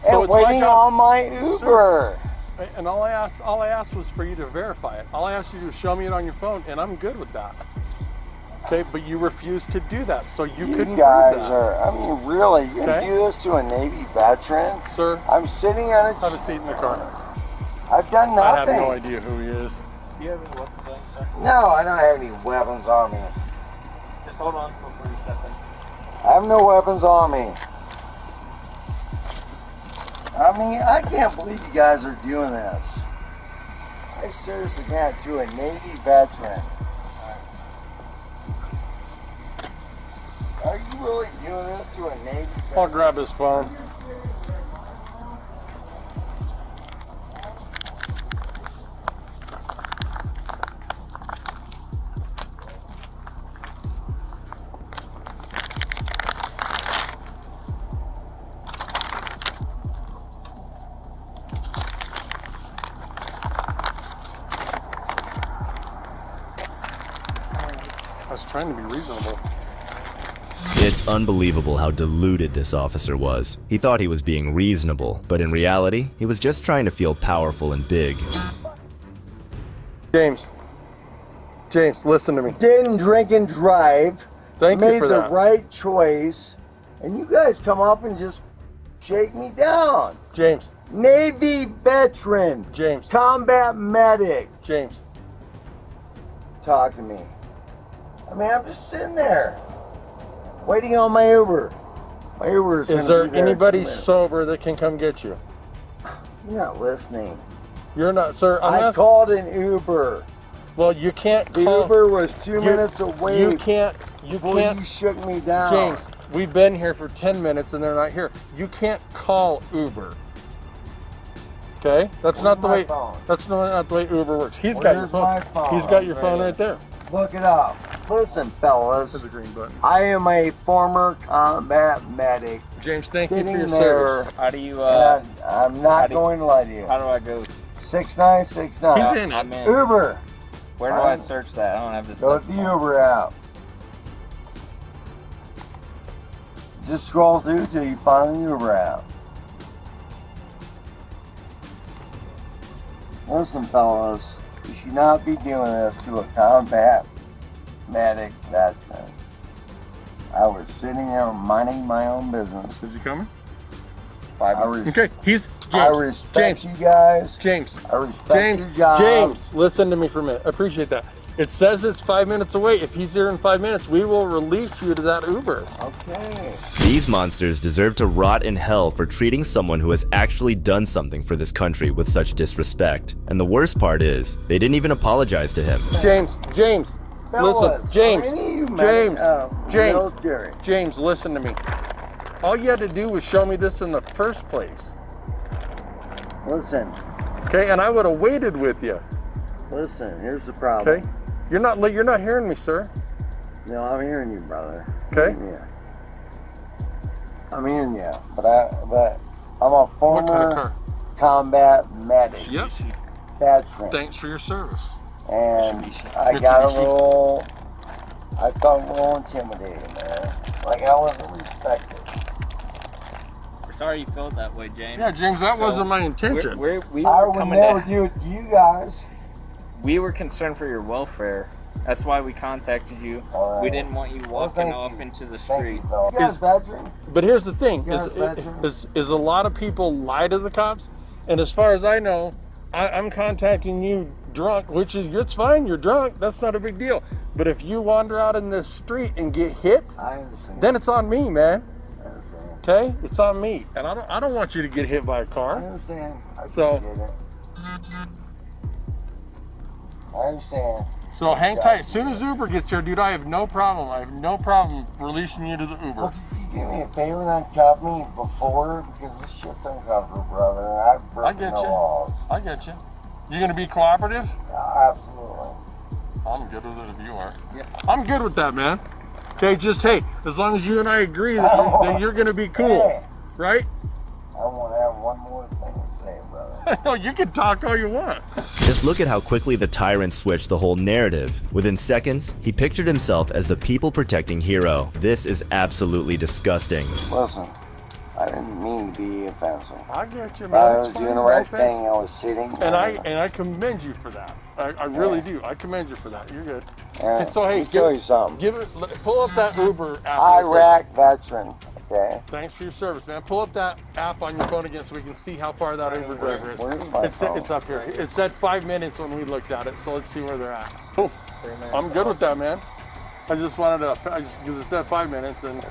And waiting on my Uber. Sir, and all I asked was for you to verify it. All I asked you to do was show me it on your phone, and I'm good with that. Okay, but you refused to do that, so you couldn't do that. You guys are, I mean, really, you're going to do this to a Navy veteran? Sir, I'm sitting on a... Have a seat in the car. I've done nothing. I have no idea who he is. Do you have any weapons on you, sir? No, I don't have any weapons on me. Just hold on before you step in. I have no weapons on me. I mean, I can't believe you guys are doing this. I seriously can't do a Navy veteran. Are you really doing this to a Navy veteran? I'll grab his phone. I was trying to be reasonable. It's unbelievable how deluded this officer was. He thought he was being reasonable, but in reality, he was just trying to feel powerful and big. James, listen to me. Didn't drink and drive. Thank you for that. Made the right choice. And you guys come up and just shake me down. James. Navy veteran. James. Combat medic. James. Talk to me. I mean, I'm just sitting there. Waiting on my Uber. My Uber is Is there anybody sober that can come get you? You're not listening. You're not, sir. I called an Uber. Well, you can't The call. Uber was 2 minutes away. You can't. You shook me down. James, we've been here for 10 minutes and they're not here. You can't call Uber. Okay? That's not the way. That's not the way Uber works. He's got your phone. He's got your phone right there. Look it up. Listen, fellas. There's a green button. I am a former combat medic. James, thank you for sitting your there, service. How do you, and I'm not going to lie to you. how do I go? 6969. He's in it. I'm in. Uber. Where do I search that? I don't have this. Go to the Uber app. Just scroll through till you find the Uber app. Listen, fellas, you should not be doing this to a combat medic veteran. I was sitting there minding my own business. Is he coming? Okay, he's James. I respect James. you guys. James. I respect James. your jobs. James, listen to me for a minute. I appreciate that. It says it's 5 minutes away. If he's here in 5 minutes, we will release you to that Uber. Okay. These monsters deserve to rot in hell for treating someone who has actually done something for this country with such disrespect. And the worst part is, they didn't even apologize to him. James, Fellas, listen, James, are any of you James, James, listen to me. All you had to do was show me this in the first place. Listen. Okay, and I would have waited with you. Listen, here's the problem. Okay, you're not hearing me, sir. No, I'm hearing you, brother. Okay. Yeah. I'm hearing you, but I'm a former What kind of car? combat medic. Yep. Veteran. Thanks for your service. And I got a little. I felt a little intimidated, man. Like I wasn't respected. We're sorry you felt that way, James. Yeah, James, that wasn't my intention. We I were would coming never to, do it to you guys. we were concerned for your welfare. That's why we contacted you. We didn't want you walking off into the street. You guys veteran? But here's the thing: You guys veteran? is a lot of people lie to the cops, and as far as I know, I'm contacting you drunk, which is it's fine. You're drunk. That's not a big deal. But if you wander out in this street and get hit, I understand. then it's on me, man. I understand. Okay, it's on me, and I don't want you to get hit by a I car. understand. I So- appreciate it. I understand. So hang tight. As soon as Uber gets here, dude, I have no problem. I have no problem releasing you to the Uber. Well, could you do me a favor and uncuff me before? Because this shit's uncomfortable, brother. I've I broken get the you. laws. I get you. You gonna be cooperative? Absolutely. I'm good with it if you are. Yeah. I'm good with that, man. Okay, just hey, as long as you and I agree that you're gonna be cool, Hey. right? I want to have one more thing to say, brother. No, you can talk all you want. Just look at how quickly the tyrant switched the whole narrative. Within seconds, he pictured himself as the people-protecting hero. This is absolutely disgusting. Listen, I didn't mean to be offensive. I get you, I man. was It's doing fine, the no right offense. thing. I was sitting. And I commend you for that. I really do. I commend you for that. You're good. Yeah, And so hey, let me tell you something. pull up that Uber app. Iraq veteran. Okay. Thanks for your service, man. Pull up that app on your phone again so we can see how far that Uber driver is. Where's my phone? It's up here. It said 5 minutes when we looked at it, so let's see where they're at. Cool. I'm good with that, man. I just wanted to, because it said 5 minutes, and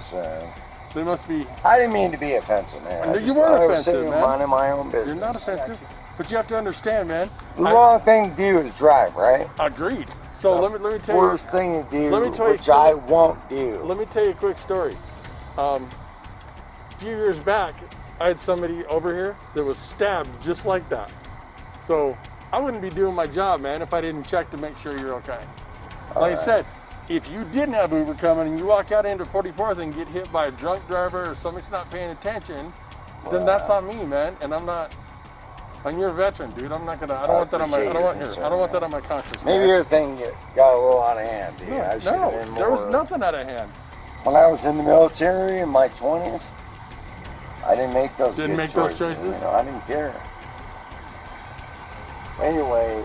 they must be. I didn't mean to be offensive, man. I You just weren't thought I was offensive, sitting man. minding my own business. You're not offensive, but you have to understand, man. The wrong thing to do is drive, right? Agreed. So let me tell you. Worst thing to do, Let me tell you, which I won't do. Let me tell you a quick story. A few years back, I had somebody over here that was stabbed just like that. So I wouldn't be doing my job, man, if I didn't check to make sure you're okay. Like I said, if you didn't have Uber coming and you walk out into 44th and get hit by a drunk driver or somebody's not paying attention, then that's on me, man. And I'm not. And you're a veteran, dude. I'm not gonna. I don't want that on my. I don't want that on my conscience. Maybe man. your thing got a little out of hand, dude. I should have No, been there was more- nothing out of hand. When I was in the military in my 20s, I didn't make those Didn't good make those choices. choices? You know, I didn't care. Anyway,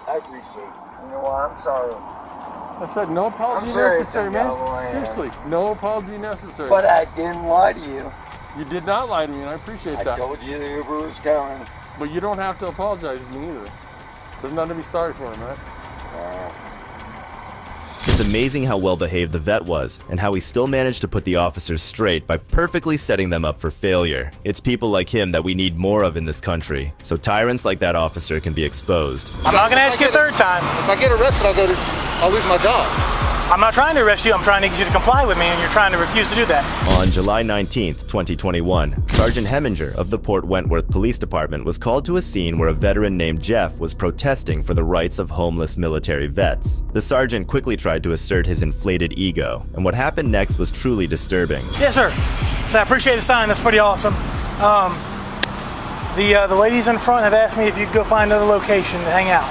I appreciate it. You know what? I'm sorry. I said no apology I'm sorry necessary, if I got a man. little hand. Seriously, no apology necessary. But I didn't lie to you. You did not lie to me, and I appreciate I that. told you the Uber was coming. But you don't have to apologize to me either. There's nothing to be sorry for, man. It's amazing how well behaved the vet was, and how he still managed to put the officers straight by perfectly setting them up for failure. It's people like him that we need more of in this country, so tyrants like that officer can be exposed. I'm not gonna ask you a third time. If I get arrested, I'll lose my job. I'm not trying to arrest you, I'm trying to get you to comply with me, and you're trying to refuse to do that. On July 19th, 2021, Sergeant Heminger of the Port Wentworth Police Department was called to a scene where a veteran named Jeff was protesting for the rights of homeless military vets. The sergeant quickly tried to assert his inflated ego, and what happened next was truly disturbing. Yes, sir. So I appreciate the sign, that's pretty awesome. The ladies in front have asked me if you could go find another location to hang out.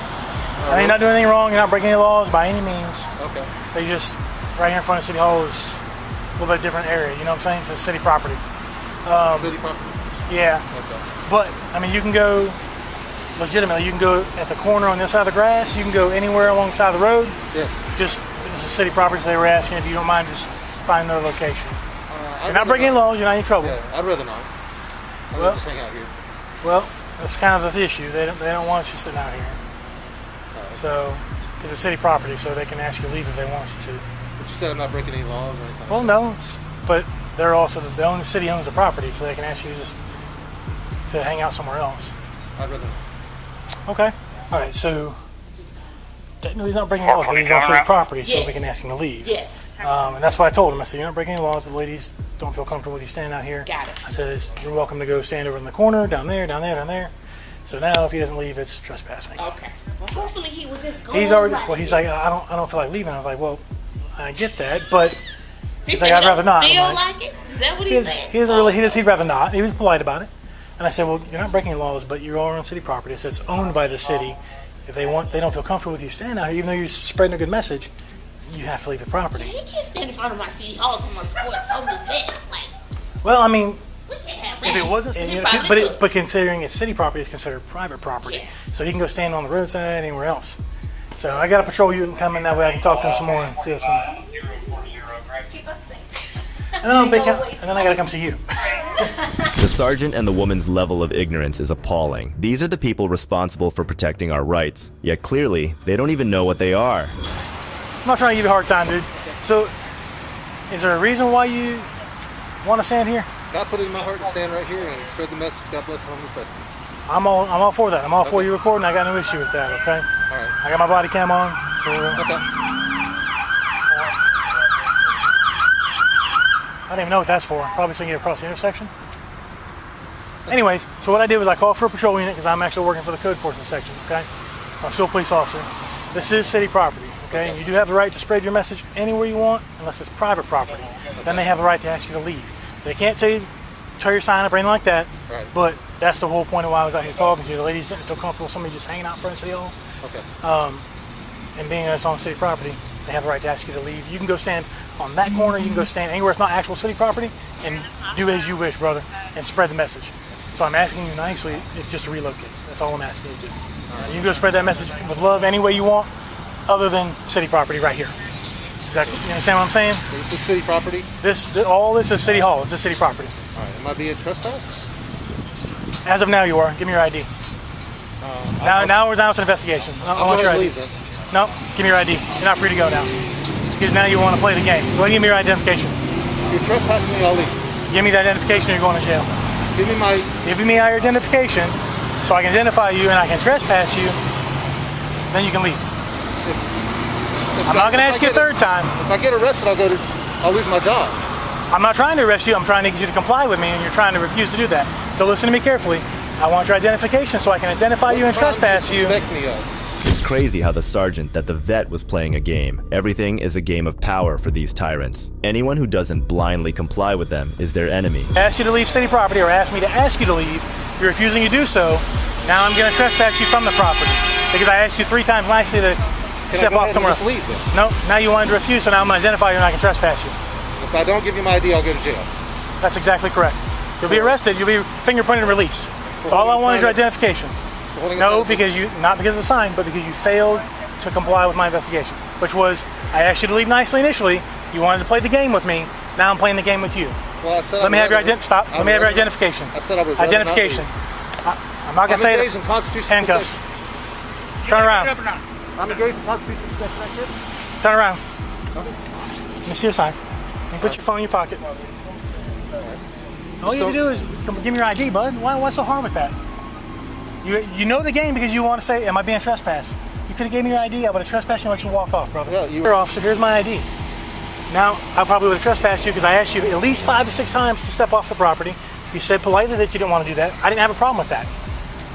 I mean, you're not doing anything wrong, you're not breaking any laws by any means. Okay. They just, right here in front of City Hall is a little bit different area, you know what I'm saying? It's city property. City property? Yeah. Okay. But, I mean, you can go, legitimately, you can go at the corner on this side of the grass, you can go anywhere along the side of the road. Yes. Just, this is city property, so they were asking if you don't mind just find another location. You're not breaking any laws, you're not in trouble. Yeah, I'd rather not. I'd rather just hang out here. Well, that's kind of the issue. They don't want us just sitting out here. So, because it's city property, so they can ask you to leave if they want you to. But you said I'm not breaking any laws or anything. Well, no, but they're also the city owns the property, so they can ask you just to hang out somewhere else. I'd rather not. Okay. All right. So, technically, he's not breaking laws, but he's on city property, so we can ask him to leave. Yes. And that's what I told him. I said, you're not breaking any laws. The ladies don't feel comfortable with you standing out here. Got it. I said, you're welcome to go stand over in the corner, down there, down there, down there. So now, if he doesn't leave, it's trespassing. Okay. Well, hopefully he will just go. He's already. Well, he's like, I don't feel like leaving. I was like, well, I get that, but he's like, I'd rather not. Feel like it? Is that what he said? He doesn't really. He'd rather not. He was polite about it. And I said, well, you're not breaking laws, but you're all on city property. So it's owned by the city. If they don't feel comfortable with you standing out here, even though you're spreading a good message, you have to leave the property. He can't stand in front of my city hall to my sports homeless vets. Like, well, I mean, if it wasn't, but considering it's city property, it's considered private property. Yeah. So he can go stand on the roadside anywhere else. So I got to patrol you and come in that way. I can talk to him some more and see what's going on. And then I got to come see you. The sergeant and the woman's level of ignorance is appalling. These are the people responsible for protecting our rights, yet clearly they don't even know what they are. I'm not trying to give you a hard time, dude. So, is there a reason why you want to stand here? God put it in my heart to stand right here and spread the message. God bless the homeless veterans. I'm all for that. I'm all for you recording. I got no issue with that. Okay. All right. I got my body cam on. So, okay. I don't even know what that's for. Probably so you can get across the intersection. Anyways, so what I did was I called for a patrol unit because I'm actually working for the code enforcement section. Okay. I'm still a police officer. This is city property. Okay. And you do have the right to spread your message anywhere you want, unless it's private property. Then they have the right to ask you to leave. They can't tell you tear your sign up or anything like that. Right. But that's the whole point of why I was out here talking to you. The ladies didn't feel comfortable with somebody just hanging out in front of City Hall. Okay. And being that it's on city property, they have the right to ask you to leave. You can go stand on that corner. You can go stand anywhere it's not actual city property and do as you wish, brother, and spread the message. So I'm asking you nicely, it's just to relocate. That's all I'm asking you to do. Right. You can go spread that message with love any way you want, other than city property right here. Exactly. You understand what I'm saying? This is city property? All this is City Hall. It's just city property. All right. Am I being trespassed? As of now, you are. Give me your ID. Now it's an investigation. I want your ID. Leave, no, give me your ID. You're not free to go now. Because now you want to play the game. Go ahead and give me your identification. If you're trespassing me, I'll leave. Give me that identification or you're going to jail. Give me your identification so I can identify you and I can trespass you. Then you can leave. I'm not going to ask you a third time. If I get arrested, I'll lose my job. I'm not trying to arrest you. I'm trying to get you to comply with me, and you're trying to refuse to do that. So listen to me carefully. I want your identification so I can identify you and trespass you. It's crazy how the sergeant that the vet was playing a game. Everything is a game of power for these tyrants. Anyone who doesn't blindly comply with them is their enemy. Ask you to leave city property or ask me to ask you to leave. You're refusing to do so. Now I'm going to trespass you from the property because I asked you 3 times nicely to step off somewhere else. Leave, then? No, now you wanted to refuse, so now I'm going to identify you and I can trespass you. If I don't give you my ID, I'll go to jail. That's exactly correct. You'll be arrested. You'll be fingerprinted and released. So all I want is your identification. No, not because of the sign, but because you failed to comply with my investigation, which was I asked you to leave nicely initially. You wanted to play the game with me. Now I'm playing the game with you. Well, I said Let me have your identification. I said I would identification. I'm not going to say it. Handcuffs. Turn around. I'm engaged in Constitution. Turn around. Let me see your sign. You put your phone in your pocket. All you have to do is give me your ID, bud. What's so hard with that? You know the game because you want to say, am I being trespassed? You could have gave me your ID, I would have trespassed you and let you walk off, brother. Yeah, Here, officer, here's my ID. Now, I probably would have trespassed you because I asked you at least 5 to 6 times to step off the property. You said politely that you didn't want to do that. I didn't have a problem with that.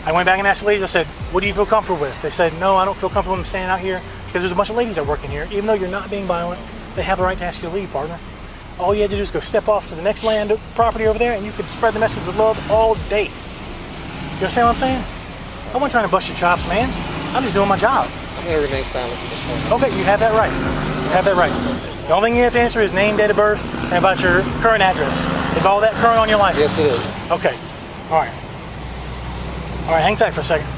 I went back and asked the ladies, I said, what do you feel comfortable with? They said, no, I don't feel comfortable with standing out here because there's a bunch of ladies that work in here. Even though you're not being violent, they have the right to ask you to leave, partner. All you had to do is go step off to the next land property over there and you could spread the message of love all day. You understand what I'm saying? I wasn't trying to bust your chops, man. I'm just doing my job. I'm going to remain silent for this one. Okay, you have that right. You have that right. The only thing you have to answer is name, date of birth, and about your current address. Is all that current on your license? Yes, it is. Okay. All right. All right, hang tight for a second.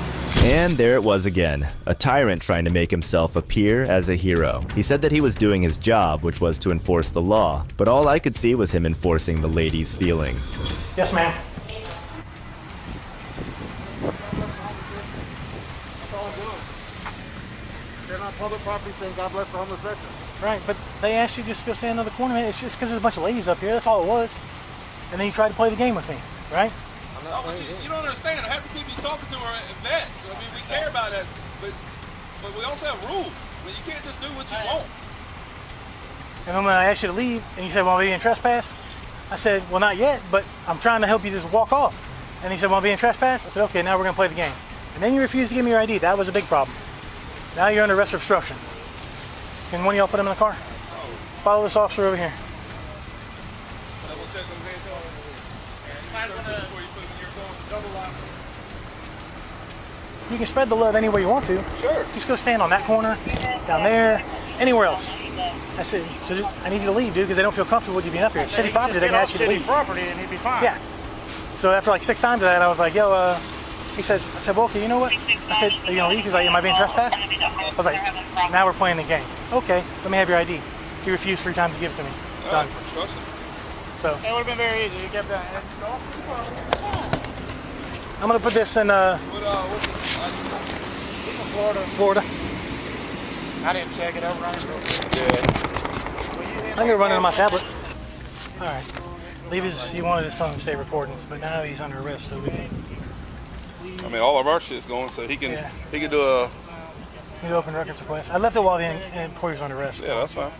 And there it was again, a tyrant trying to make himself appear as a hero. He said that he was doing his job, which was to enforce the law, but all I could see was him enforcing the ladies' feelings. Yes, ma'am. They're not public property saying God bless the homeless veterans. Right, but they asked you just to go stand in the corner, man. It's just because there's a bunch of ladies up here. That's all it was. And then you tried to play the game with me, right? No, but you don't understand. I have to keep you talking to our vets. I mean, we care about that, but we also have rules. I mean, you can't just do what you want. And then when I asked you to leave, and you said, well, I'm being trespassed, I said, well, not yet, but I'm trying to help you just walk off. And he said, well, I'm being trespassed? I said, okay, now we're going to play the game. And then you refused to give me your ID. That was a big problem. Now you're under arrest for obstruction. Can one of y'all put him in the car? Follow this officer over here. You can spread the love anywhere you want to. Sure. Just go stand on that corner, down there, anywhere else. I said, so I need you to leave, dude, because they don't feel comfortable with you being up here. It's city property, they can ask you to leave. Property and he'd be fine. Yeah. So after like 6 times of that, I was like, yo, he says, I said, well, okay, you know what? I said, are you gonna leave? He's like, am I being trespassed? I was like, now we're playing the game. Okay, let me have your ID. He refused 3 times to give it to me. Done. So. It would have been very easy. You kept that. I'm gonna put this in Florida. I didn't check it over. I'm gonna run it on my tablet. All right. He wanted his phone to stay recording, but now he's under arrest, so we can. I mean, all of our shit's going, so he can do a. He can open records request. I left it while before he was under arrest. Yeah, that's fine.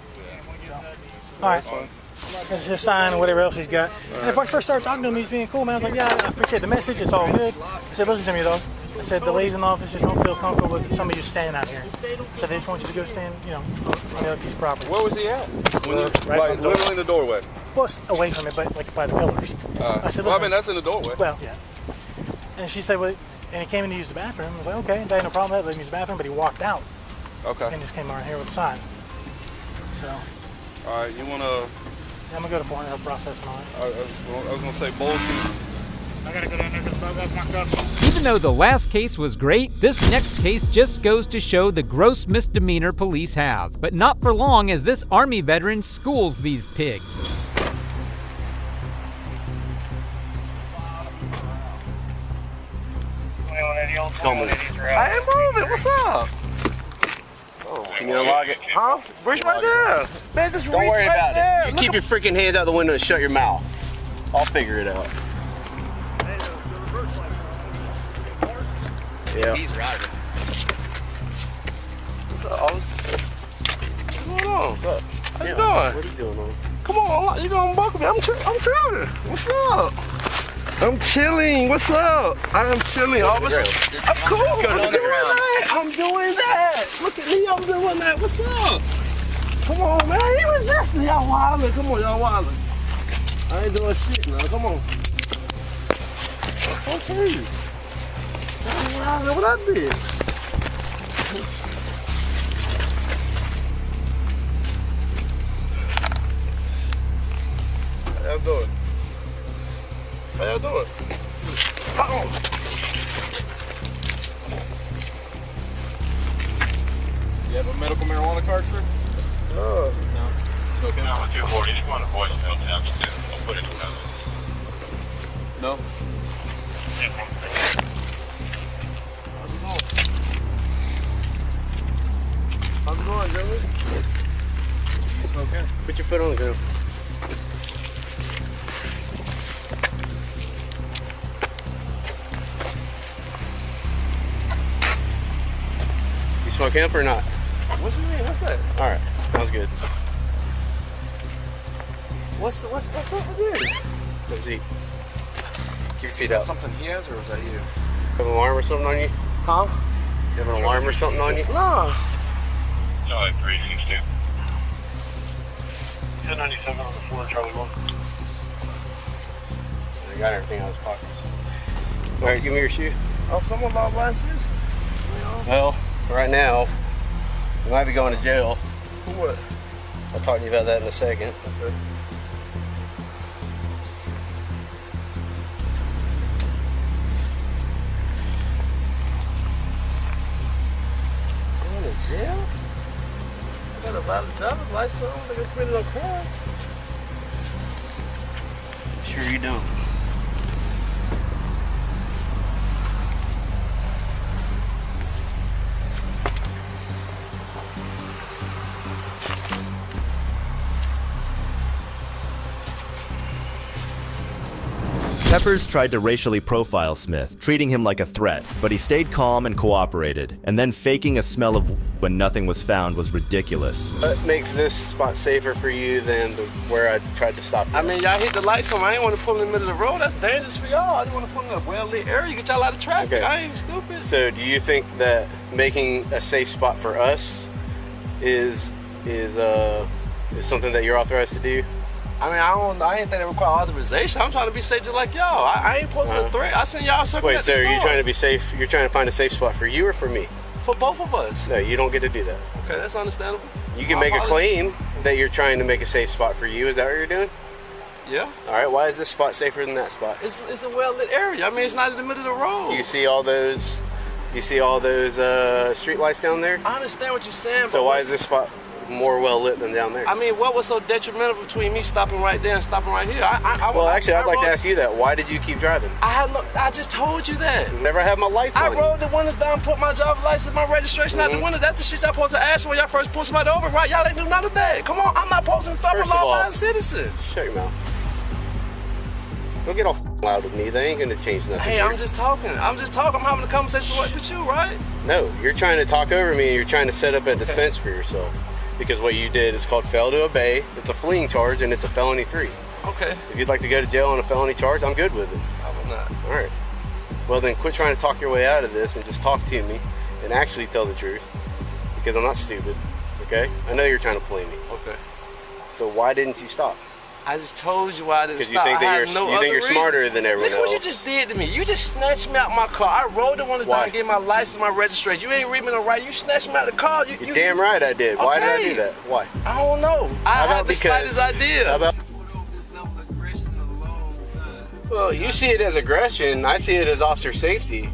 So, all right. That's his sign and whatever else he's got. And if I first started talking to him, he's being cool, man. I was like, yeah, I appreciate the message. It's all good. I said, listen to me, though. I said, the ladies in the office just don't feel comfortable with some of you standing out here. I said, they just want you to go stand, on the other piece of property. Where was he at? Right literally in the doorway. Well, it's away from it, but like by the pillars. I said, well, I mean, that's in the doorway. Well, yeah. And she said, well, and he came in to use the bathroom. I was like, okay, I had no problem with that. Let him use the bathroom, but he walked out. Okay. And just came around here with a sign. So. All right, you want to... Yeah, I'm going to go to 400 help process and all that. I was going to say Bowles. I got to go down there because that's my cousin. Even though the last case was great, this next case just goes to show the gross misdemeanor police have. But not for long, as this Army veteran schools these pigs. I ain't moving. What's up? Can you unlock it? Huh? Reach right there. Man, just don't worry about it. You keep your freaking hands out the window and shut your mouth. I'll figure it out. Yeah. He's right. What's up, Oz? What's going on? What's up? How you doing? What is going on? Come on, you gonna buckle me? I'm chilling. What's up? I'm chilling. What's up? I'm chilling, officer. I'm cool. I'm doing that. Look at me. I'm doing that. What's up? Come on, man. I ain't resisting. Y'all wildin'. Come on, y'all wildin'. I ain't doing shit now. Come on. Okay. Y'all wildin'. What I did? How y'all doing? How y'all doing? You have a medical marijuana card, sir? No. Smoking? No, 240. You want a voicemail tab? I'll put it in the No? How's it going, Jimmy? Okay. Put your foot on the ground. You smoke hemp or not? What do you mean? What's that? All right, sounds good. What's up with this? Let's eat. Keep your feet Is that out. something he has, or was that you? Have an alarm or something on you? Huh? You have an alarm or something on you? No. Charlie 362. 1097 on the floor, Charlie 1. I got everything out of his pockets. All right, give me your shoe. Oh, someone lost license? Well, right now, you might be going to jail. For what? I'll talk to you about that in a second. Okay. Going to jail? I got a valid driver's license. I don't think I committed no crimes. I'm sure you don't. Peppers tried to racially profile Smith, treating him like a threat, but he stayed calm and cooperated, and then faking a smell of when nothing was found was ridiculous. What makes this spot safer for you than where I tried to stop you? I mean, y'all hit the lights on. I ain't want to pull in the middle of the road. That's dangerous for y'all. I just want to pull in a well-lit area. Get y'all out of traffic. Okay. I ain't stupid. So do you think that making a safe spot for us is something that you're authorized to do? I mean, I ain't think it require authorization. I'm trying to be safe just like y'all. I ain't posing a threat. I seen y'all circling Wait, at the so are store. you trying to be safe? You're trying to find a safe spot for you or for me? For both of us. No, you don't get to do that. Okay, that's understandable. You can make a claim that you're trying to make a safe spot for you. Is that what you're doing? Yeah. All right, why is this spot safer than that spot? It's a well-lit area. I mean, it's not in the middle of the road. Do you see all those street lights down there? I understand what you're saying. So but why is this spot more well lit than down there? I mean, what was so detrimental between me stopping right there and stopping right here? Well, actually, I'd like to ask you that. Why did you keep driving? I just told you that. Never have my lights on. I rolled the windows down, put my driver's license, my registration out the window. That's the shit y'all supposed to ask when y'all first pull somebody over, right? Y'all ain't do none of that. Come on, I'm not supposed to stop a law-abiding citizen. Shut your mouth. Don't get all loud with me. They ain't gonna change nothing. Hey, here. I'm just talking. I'm having a conversation with you, right? No, you're trying to talk over me and you're trying to set up a defense for yourself. Because what you did is called fail to obey. It's a fleeing charge and it's a felony 3. Okay. If you'd like to go to jail on a felony charge, I'm good with it. I will not. All right. Well, then quit trying to talk your way out of this and just talk to me and actually tell the truth. Because I'm not stupid, okay? I know you're trying to play me. Okay. So why didn't you stop? I just told you why I didn't stop. Because you think that you're reason. smarter than everyone Look else. what you just did to me. You just snatched me out my car. I rolled the windows down and gave my license, my registration. You ain't read me no right. You snatched me out of the car. You're damn right I did. Why did I do that? Why? I don't know. I had the slightest idea. How about? Well, you see it as aggression. I see it as officer safety.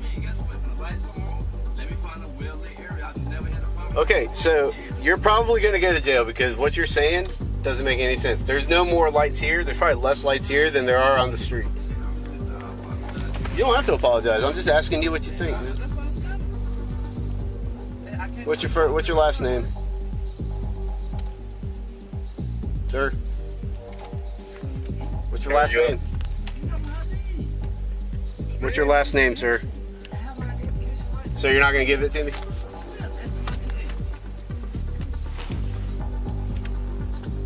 Okay, so you're probably going to go to jail because what you're saying doesn't make any sense. There's no more lights here. There's probably less lights here than there are on the street. You don't have to apologize. I'm just asking you what you think. What's your last name? Sir? What's your last name? What's your last name, sir? So you're not going to give it to me?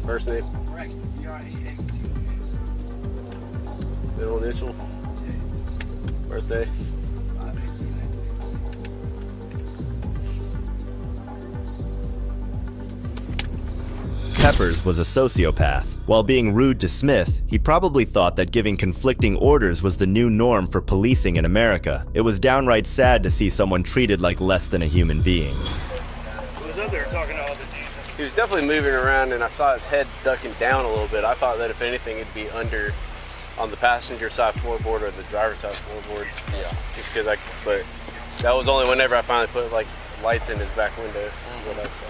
First name? Middle initial? Birthday? Peppers was a sociopath. While being rude to Smith, he probably thought that giving conflicting orders was the new norm for policing in America. It was downright sad to see someone treated like less than a human being. Who was up there talking to all the dudes? He was definitely moving around and I saw his head ducking down a little bit. I thought that if anything it'd be under on the passenger side floorboard or the driver's side floorboard. Yeah. Just because but that was only whenever I finally put like lights in his back window. What I saw.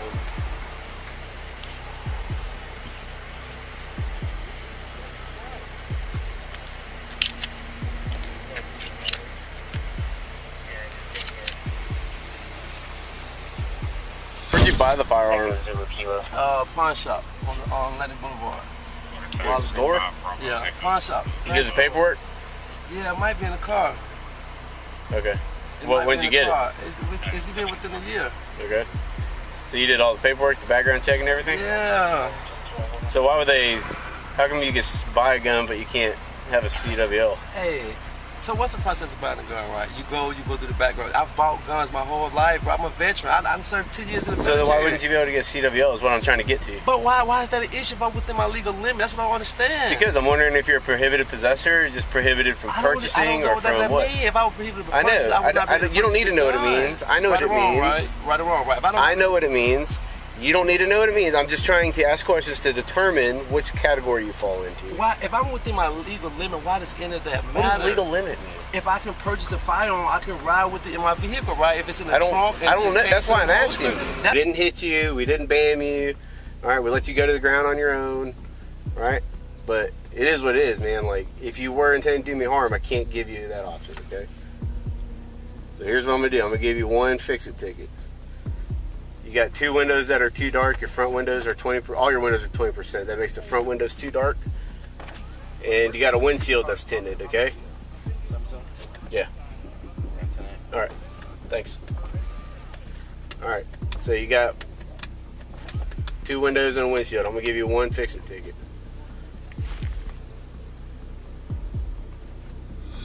Where'd you buy the firearm? Pawn shop. on Atlantic Boulevard. The store? Yeah, pawn shop. You did the paperwork? Yeah, it might be in the car. Okay. It Well, might when'd be you in get the car. it? It's been within a year. Okay. So you did all the paperwork, the background check and everything? Yeah. So why would they, how come you can buy a gun but you can't have a CWL? Hey, so what's the process of buying a gun, right? You go through the background. I've bought guns my whole life, bro. I'm a veteran. I served 10 years in the military. So then why wouldn't you be able to get CWL is what I'm trying to get to. But why is that an issue if I'm within my legal limit? That's what I don't understand. Because I'm wondering if you're a prohibited possessor or just prohibited from purchasing or from what? If I was prohibited from I purchasing, know. would not be able to You don't need to know what it gun. means. I know what it means. Right or wrong, right? If I know what it means. You don't need to know what it means. I'm just trying to ask questions to determine which category you fall into. Why, if I'm within my legal limit, why does any of that matter? What does legal limit mean? If I can purchase a firearm, I can ride with it in my vehicle, right? If it's in the trunk. I don't know. That's why I'm asking. We didn't hit you. We didn't bam you. All right, we let you go to the ground on your own. All right? But it is what it is, man. Like, if you were intending to do me harm, I can't give you that option, okay? So here's what I'm going to do. I'm going to give you one fix-it ticket. You got two windows that are too dark. Your front windows are 20%. All your windows are 20%. That makes the front windows too dark. And you got a windshield that's tinted, okay? Yeah. All right. Thanks. All right. So you got two windows and a windshield. I'm going to give you one fix-it ticket.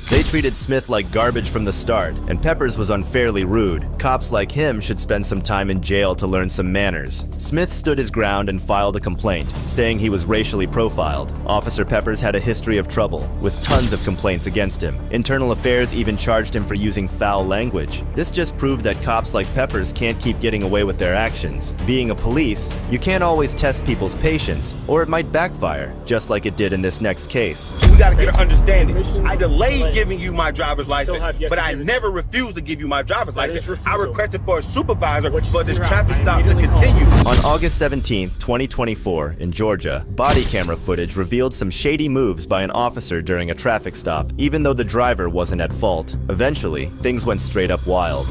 They treated Smith like garbage from the start, and Peppers was unfairly rude. Cops like him should spend some time in jail to learn some manners. Smith stood his ground and filed a complaint, saying he was racially profiled. Officer Peppers had a history of trouble, with tons of complaints against him. Internal Affairs even charged him for using foul language. This just proved that cops like Peppers can't keep getting away with their actions. Being a police, you can't always test people's patience, or it might backfire, just like it did in this next case. We gotta get an understanding. I delayed giving you my driver's license, but I never refused to give you my driver's license. I requested for a supervisor for this traffic stop to continue. On August 17, 2024, in Georgia, body camera footage revealed some shady moves by an officer during a traffic stop, even though the driver wasn't at fault. Eventually, things went straight up wild.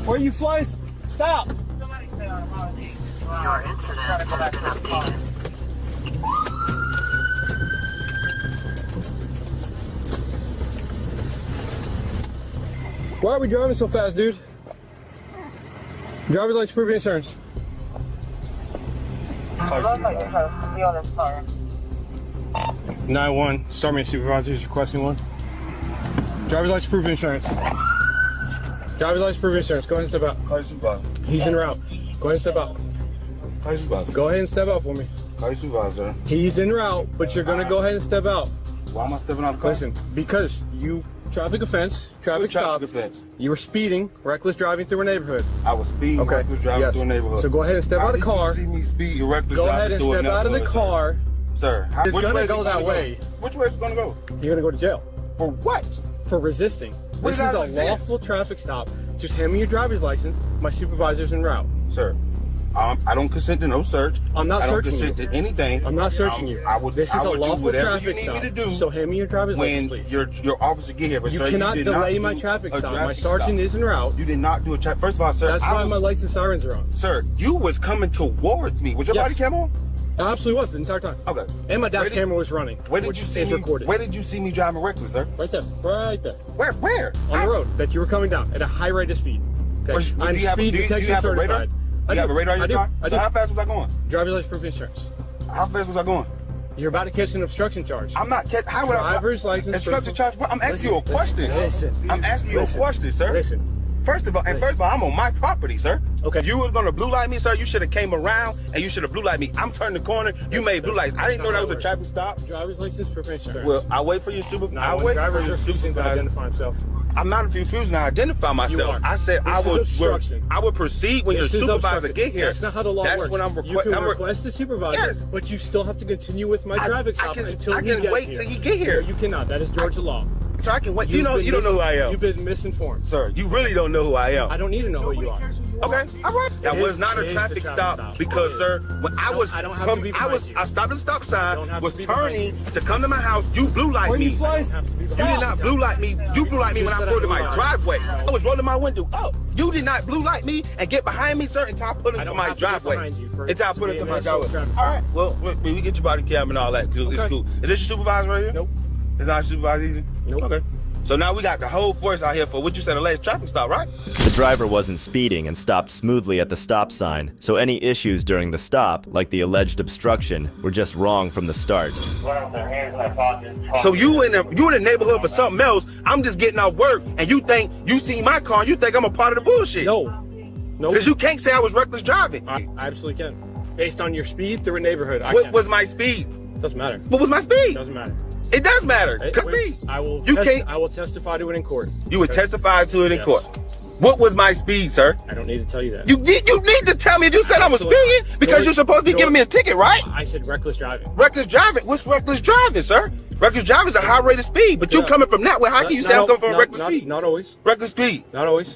Where are you flying? Stop! Your incident has been updated. Why are we driving so fast, dude? Driver's license, proof of insurance. Looks like you have the other car. 9-1, start me a supervisor is requesting one. Driver's license, proof of insurance. Driver's license, proof of insurance. Go ahead and step out. He's en route. Go ahead and step out. Go ahead and step out for me. Supervisor. He's en route, but you're gonna go ahead and step out. Why am I stepping out of the car? Listen, because you traffic offense, traffic stop. Offense. You were speeding, reckless driving through a neighborhood. I was speeding, reckless driving through a neighborhood. So go ahead and step out of the car. See me speed, reckless go driving ahead and through a step out of the neighborhood, car. Sir, It's gonna go that way. Which way is it gonna go? You're gonna go to jail. For what? For resisting. What This is a resist? lawful traffic stop. Just hand me your driver's license. My supervisor's en route. Sir, I don't consent to no search. I'm not searching you. I don't consent to anything. I'm not searching you. This is a lawful traffic stop. So hand me your driver's license, please. When your officer get here, but you sir, cannot you did delay not my do traffic a stop. My traffic sergeant stop. is en route. You did not do a traffic. First of all, sir, that's why my license sirens are on. Sir, you was coming towards me. Was your body cam on? I absolutely was the entire time. Okay. And my dash camera was running. Where did you see me? Recorded. Where did you see me driving reckless, sir? Right there. Right there. Where? On the road that you were coming down at a high rate of speed. Okay. I'm speed detection certified. You have a radar in your car? I do. So how fast was I going? Driver's license, proof of insurance. How fast was I going? You're about to catch an obstruction charge. I'm not catching. How would I? Driver's license. Obstruction charge? I'm asking you a question. Listen. I'm asking you a question, sir. Listen. First of all, I'm on my property, sir. Okay. If you were gonna blue light me, sir, you should have came around and you should have blue light me. I'm turning the corner. You made blue lights. I didn't know that was a traffic stop. Driver's license, proof of insurance. Well, I'll wait for your supervisor. I'll wait for your refusing to identify himself. I'm not refusing to identify myself. I said I would proceed when your supervisor get here. That's not how the law works. That's when I'm You can request a supervisor, but you still have to continue with my traffic stop until he gets here. I can wait till he get here. You cannot. That is Georgia law. So I can wait. You don't know who I am. You've been misinformed. Sir, you really don't know who I am. I don't need to know who you are. Okay, all right. That was not a traffic stop because, sir, when I stopped at the stop sign, was turning to come to my house, you blue light me. You did not blue light me. You blue light me when I pulled in my driveway. I was rolling my window up. You did not blue light me and get behind me, sir, until I put into my driveway. Until I put into my driveway. All right. Well, we get your body cam and all that. It's cool. Is this your supervisor right here? Nope. It's not your supervisor easy? Nope. Okay. So now we got the whole force out here for what you said, the latest traffic stop, right? The driver wasn't speeding and stopped smoothly at the stop sign, so any issues during the stop, like the alleged obstruction, were just wrong from the start. So you in the neighborhood for something else, I'm just getting off work, and you think, you see my car, you think I'm a part of the bullshit. No. Because you can't say I was reckless driving. I absolutely can. Based on your speed through a neighborhood, What was my speed? Doesn't matter. What was my speed? Doesn't matter. It does matter. I will testify to it in court. You would testify to it in court. What was my speed, sir? I don't need to tell you that. You need to tell me if you said I was speeding because you're supposed to be giving me a ticket, right? I said reckless driving. Reckless driving? What's reckless driving, sir? Reckless driving is a high rate of speed, but you coming from that way. How can you say I'm coming from reckless speed? Not always. Reckless speed. Not always.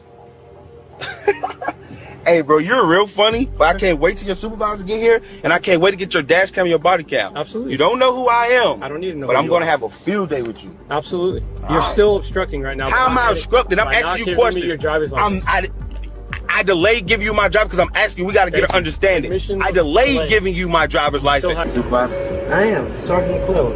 Hey, bro, you're real funny, but I can't wait till your supervisor get here, and I can't wait to get your dash cam and your body cam. Absolutely. You don't know who I am. I don't need to know but who I'm you going to are. have a field day with you. Absolutely. You're still obstructing right now. How am I obstructing? I'm asking you questions. Your driver's license. I delayed giving you my driver because I'm asking you. We got to get an understanding. I delayed giving you my driver's license. Supervisor? I am Sergeant Quill.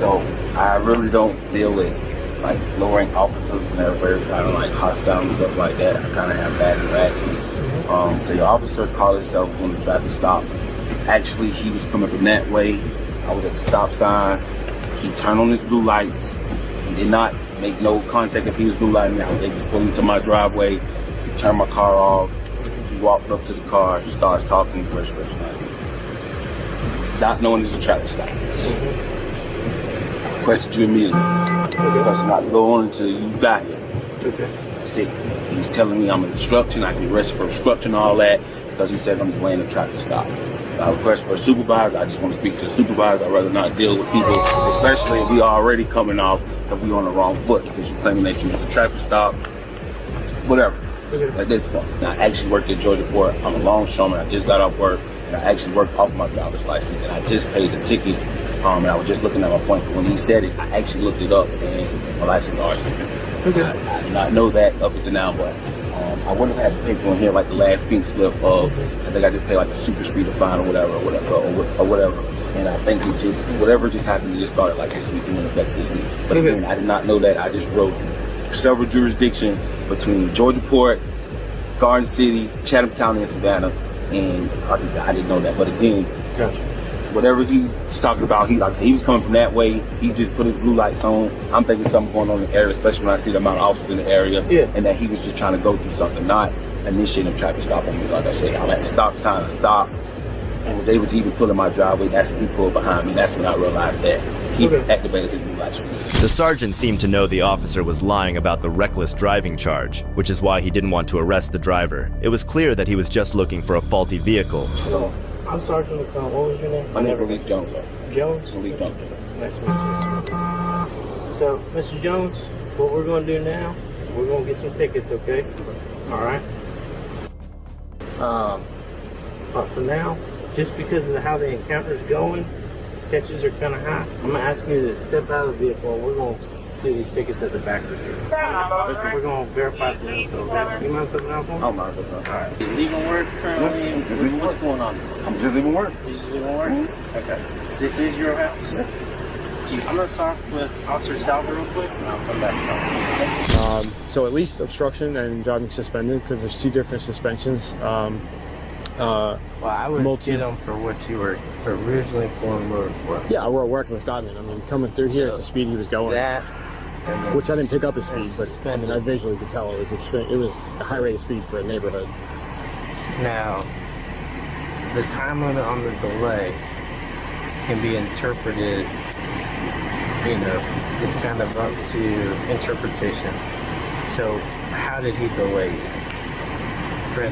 So I really don't deal with like low-rank officers and they're very kind of like hostile and stuff like that. I kind of have bad interactions. So your officer called himself on the traffic stop. Actually, he was coming from that way. I was at the stop sign. He turned on his blue lights. He did not make no contact if he was blue lighting. I was able to pull into my driveway. He turned my car off. He walked up to the car, starts talking to the first person. Not knowing there's a traffic stop. Requested you immediately. Because not to go on until you got here. That's it. He's telling me I'm an obstruction. I can arrest for obstruction and all that because he said I'm delaying a traffic stop. I request for a supervisor. I just want to speak to a supervisor. I'd rather not deal with people, especially if we are already coming off that we on the wrong foot because you're claiming that you was a traffic stop. Whatever. At this point, now, I actually work at Georgia Port. I'm a longshoreman. I just got off work and I actually worked off my driver's license and I just paid the ticket. And I was just looking at my point. When he said it, I actually looked it up and my license are suspended. I did not know that up until now, but I would have had the paper on here like the last pink slip of, I think I just paid like a super speeder fine or whatever. And I think it just, whatever just happened, it just started like this week and went effect this week. But again, I did not know that. I just wrote several jurisdictions between Georgia Port, Garden City, Chatham County, and Savannah. And I didn't know that. But again, whatever he's talking about, he was coming from that way. He just put his blue lights on. I'm thinking something going on in the area, especially when I see the amount of officers in the area, and that he was just trying to go through something, not initiating a traffic stop on me. Like I said, I'm at the stop sign, I stopped, and was able to even pull in my driveway. That's when he pulled behind me. That's when I realized that he activated his blue lights. The sergeant seemed to know the officer was lying about the reckless driving charge, which is why he didn't want to arrest the driver. It was clear that he was just looking for a faulty vehicle. Hello. I'm Sergeant McCall. What was your name? My name is Malik Jones, sir. Jones? Malik Jones. Nice to meet you. So, Mr. Jones, what we're going to do now, we're going to get some tickets, okay? All right? But for now, just because of how the encounter's going, tensions are kind of high, I'm going to ask you to step out of the vehicle and we're going to do these tickets at the back of the vehicle. We're going to verify some info, okay? You mind stepping out for me? Oh, my God. All right. You leaving work currently? What's going on? I'm just leaving work. You're just leaving work? Okay. This is your house? Yes. I'm going to talk with Officer Salver real quick, and I'll come back and talk. So at least obstruction and driving suspended, because there's two different suspensions. Well, I would get them for what you were originally pulling over for. Yeah, we're a reckless driving. I mean, coming through here at the speed he was going. Which I didn't pick up his speed, but I mean, I visually could tell it was extreme. It was a high rate of speed for a neighborhood. Now, the time limit on the delay can be interpreted, it's kind of up to interpretation. So, how did he delay you?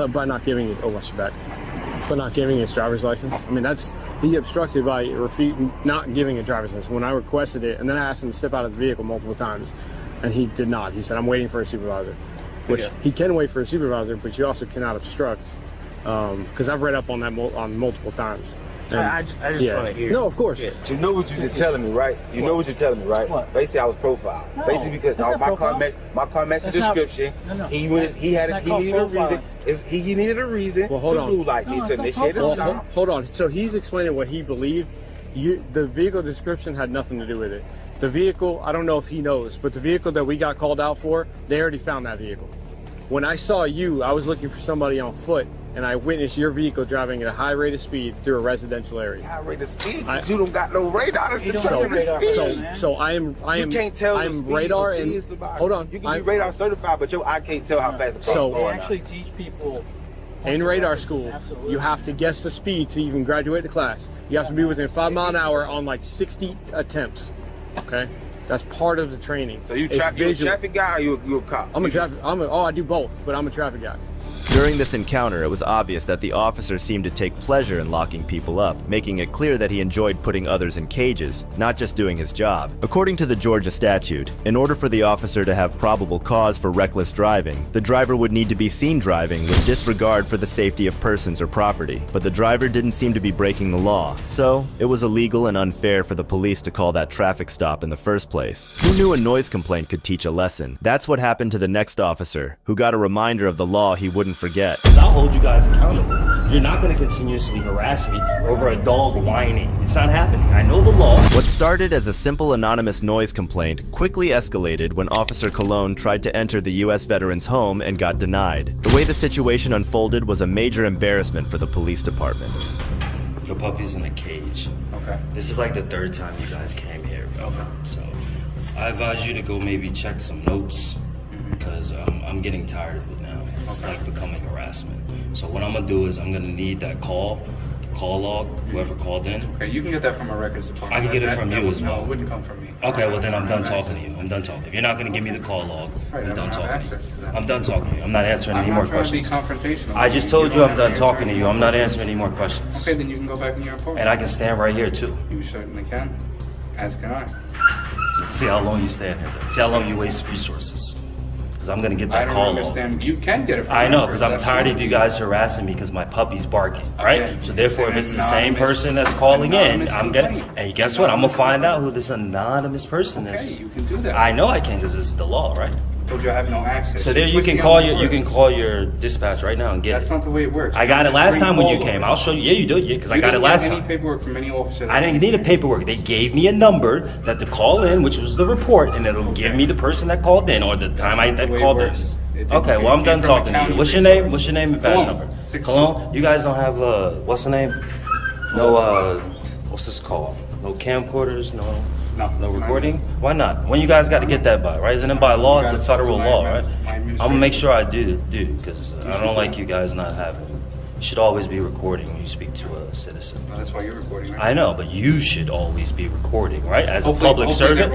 By not giving you, oh, watch your back. For not giving his driver's license. I mean, he obstructed by not giving a driver's license when I requested it, and then I asked him to step out of the vehicle multiple times, and he did not. He said, I'm waiting for a supervisor, which he can wait for a supervisor, but you also cannot obstruct, because I've read up on that on multiple times. And, I just want to hear. No, of course. Yeah. You know what you're telling me, right? You know what you're telling me, right? What? Basically, I was profiled. No, Basically, because my car matched the description. He needed a reason. He needed a reason to blue light me to initiate a stop. Hold on. So he's explaining what he believed. The vehicle description had nothing to do with it. The vehicle, I don't know if he knows, but the vehicle that we got called out for, they already found that vehicle. When I saw you, I was looking for somebody on foot, and I witnessed your vehicle driving at a high rate of speed through a residential area. High rate of speed? You don't got no radar. So I am. You can't tell. I'm radar and hold on. You can be radar certified, but I can't tell how fast the car is going. They actually teach people in radar school. Absolutely. You have to guess the speed to even graduate the class. You have to be within 5 miles an hour on like 60 attempts. Okay. That's part of the training. So you a traffic guy or you a cop? I do both, but I'm a traffic guy. During this encounter, it was obvious that the officer seemed to take pleasure in locking people up, making it clear that he enjoyed putting others in cages, not just doing his job. According to the Georgia statute, in order for the officer to have probable cause for reckless driving, the driver would need to be seen driving with disregard for the safety of persons or property. But the driver didn't seem to be breaking the law, so it was illegal and unfair for the police to call that traffic stop in the first place. Who knew a noise complaint could teach a lesson? That's what happened to the next officer, who got a reminder of the law he wouldn't forget. I'll hold you guys accountable. You're not going to continuously harass me over a dog whining. It's not happening. I know the law. What started as a simple anonymous noise complaint quickly escalated when Officer Colon tried to enter the U.S. veteran's home and got denied. The way the situation unfolded was a major embarrassment for the police department. The puppy's in a cage. Okay. This is like the 3rd time you guys came here. Okay. So I advise you to go maybe check some notes because I'm getting tired of it now. It's like becoming harassment. So what I'm gonna do is I'm gonna need that call log, whoever called in. Okay, you can get that from our records department. I can get it from you as well. No, it wouldn't come from me. Okay, well then I'm done talking to you. I'm done talking. If you're not gonna give me the call log, I'm done talking to you. I'm done talking to you. I'm not answering any more questions. I'm not trying to be confrontational. I just told you I'm done talking to you. I'm not answering any more questions. Okay, then you can go back in your apartment. And I can stand right here too. You certainly can. As can I. Let's see how long you stand here. Let's see how long you waste resources. I'm gonna get that call. I don't understand. You can get it from I know, because I'm tired of you guys harassing me because my puppy's barking, right? Okay. So therefore, if it's the same person that's calling in, I'm gonna, and guess what? I'm gonna find out who this anonymous person is. Okay, you can do that. I know I can because this is the law, right? I told you I have no access. So there you can call your dispatch right now and get it. That's not the way it works. I got it last time when you came. I'll show you. Yeah, you do it because I got it last time. You didn't get any paperwork from any officer. I didn't need a paperwork. They gave me a number that to call in, which was the report, and it'll give me the person that called in or the time I called in. Okay, well I'm done talking to you. What's your name? What's your name and badge number? Cologne. You guys don't have what's the name? No what's this called? No camcorders, no recording? Why not? When you guys got to get that by, right? Isn't it by law? It's a federal law, right? I'm gonna make sure I do because I don't like you guys not having it. You should always be recording when you speak to a citizen. No, that's why you're recording, right? I know, but you should always be recording, right? As a public servant,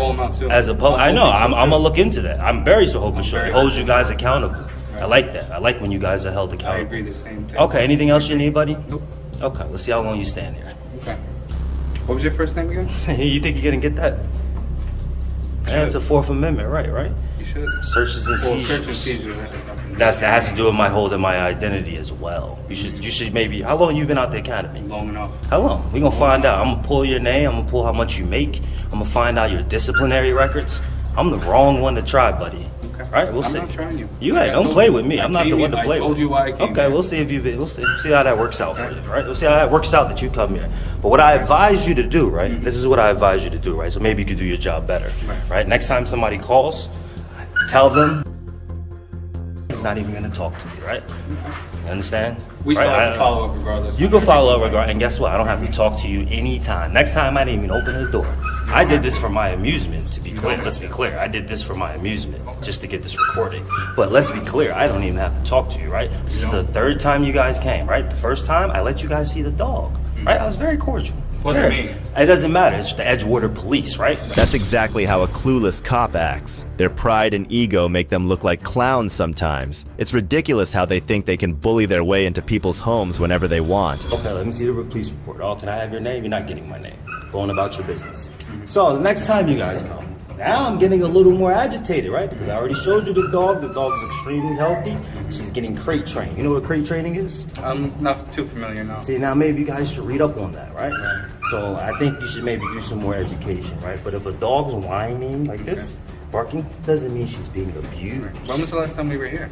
as a public, I know. I'm gonna look into that. I'm very so hoping sure it holds you guys accountable. Right. I like that. I like when you guys are held accountable. I agree the same thing. Okay. Anything else you need, buddy? Nope. Okay. Let's see how long you stand here. Okay. What was your first name again? You think you're gonna get that? Yeah, it's a 4th Amendment, right? You should. Searches and seizures. Search and seizures. That has to do with my holding my identity as well. You should maybe. How long you been out the academy? Long enough. How long? We gonna find out. I'm gonna pull your name. I'm gonna pull how much you make. I'm gonna find out your disciplinary records. I'm the wrong one to try, buddy. Okay. Right? We'll see. I'm not trying you. You ain't. Don't play with me. I'm not the one to play with. I told you why I came. Okay, we'll see if you've. We'll see how that works out for you. Right? We'll see how that works out that you come here. But what I advise you to do, right? This is what I advise you to do, right? So maybe you could do your job better, right? Next time somebody calls, tell them he's not even gonna talk to me, right? You understand? We still have to follow up regardless. You can follow up regardless, and guess what? I don't have to talk to you anytime. Next time I didn't even open the door. I did this for my amusement, to be clear. Let's be clear. I did this for my amusement, just to get this recording. But let's be clear, I don't even have to talk to you, right? This is the 3rd time you guys came, right? The first time, I let you guys see the dog. right? I was very cordial. Wasn't me. It doesn't matter. It's the Edgewater police, right? That's exactly how a clueless cop acts. Their pride and ego make them look like clowns sometimes. It's ridiculous how they think they can bully their way into people's homes whenever they want. Okay, let me see the police report. Oh, can I have your name? You're not getting my name. Going about your business. So the next time you guys come, now I'm getting a little more agitated, right? Because I already showed you the dog. The dog is extremely healthy. She's getting crate trained. You know what crate training is? I'm not too familiar now. See, now maybe you guys should read up on that, right? So I think you should maybe do some more education, right? But if a dog's whining like this, barking, doesn't mean she's being abused. When was the last time we were here?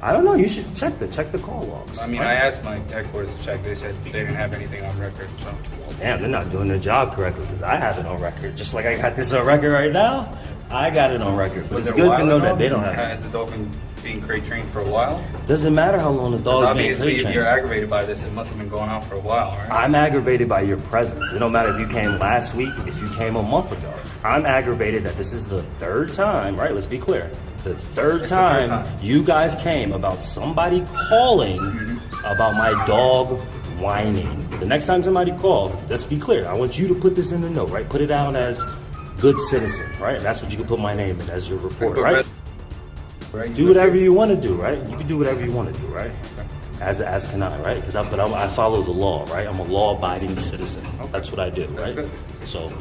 I don't know. You should check the call logs. I mean, right? I asked my headquarters to check. They said they didn't have anything on record, so. Damn, they're not doing their job correctly because I have it on record. Just like I got this on record right now, I got it on record. But it's good to know that they don't have it. Has the dog been being crate trained for a while? Doesn't matter how long the dog's being crate trained. Obviously, if you're aggravated by this, it must have been going on for a while, right? I'm aggravated by your presence. It don't matter if you came last week, if you came a month ago. I'm aggravated that this is the third time, right? Let's be clear. The third time you guys came about somebody calling about my dog whining. The next time somebody called, let's be clear. I want you to put this in the note, right? Put it down as good citizen, right? And that's what you can put my name in as your report, right? Do whatever you want to do, right? You can do whatever you want to do, right? As can I, right? Because I follow the law, right? I'm a law-abiding citizen. That's what I do, right? So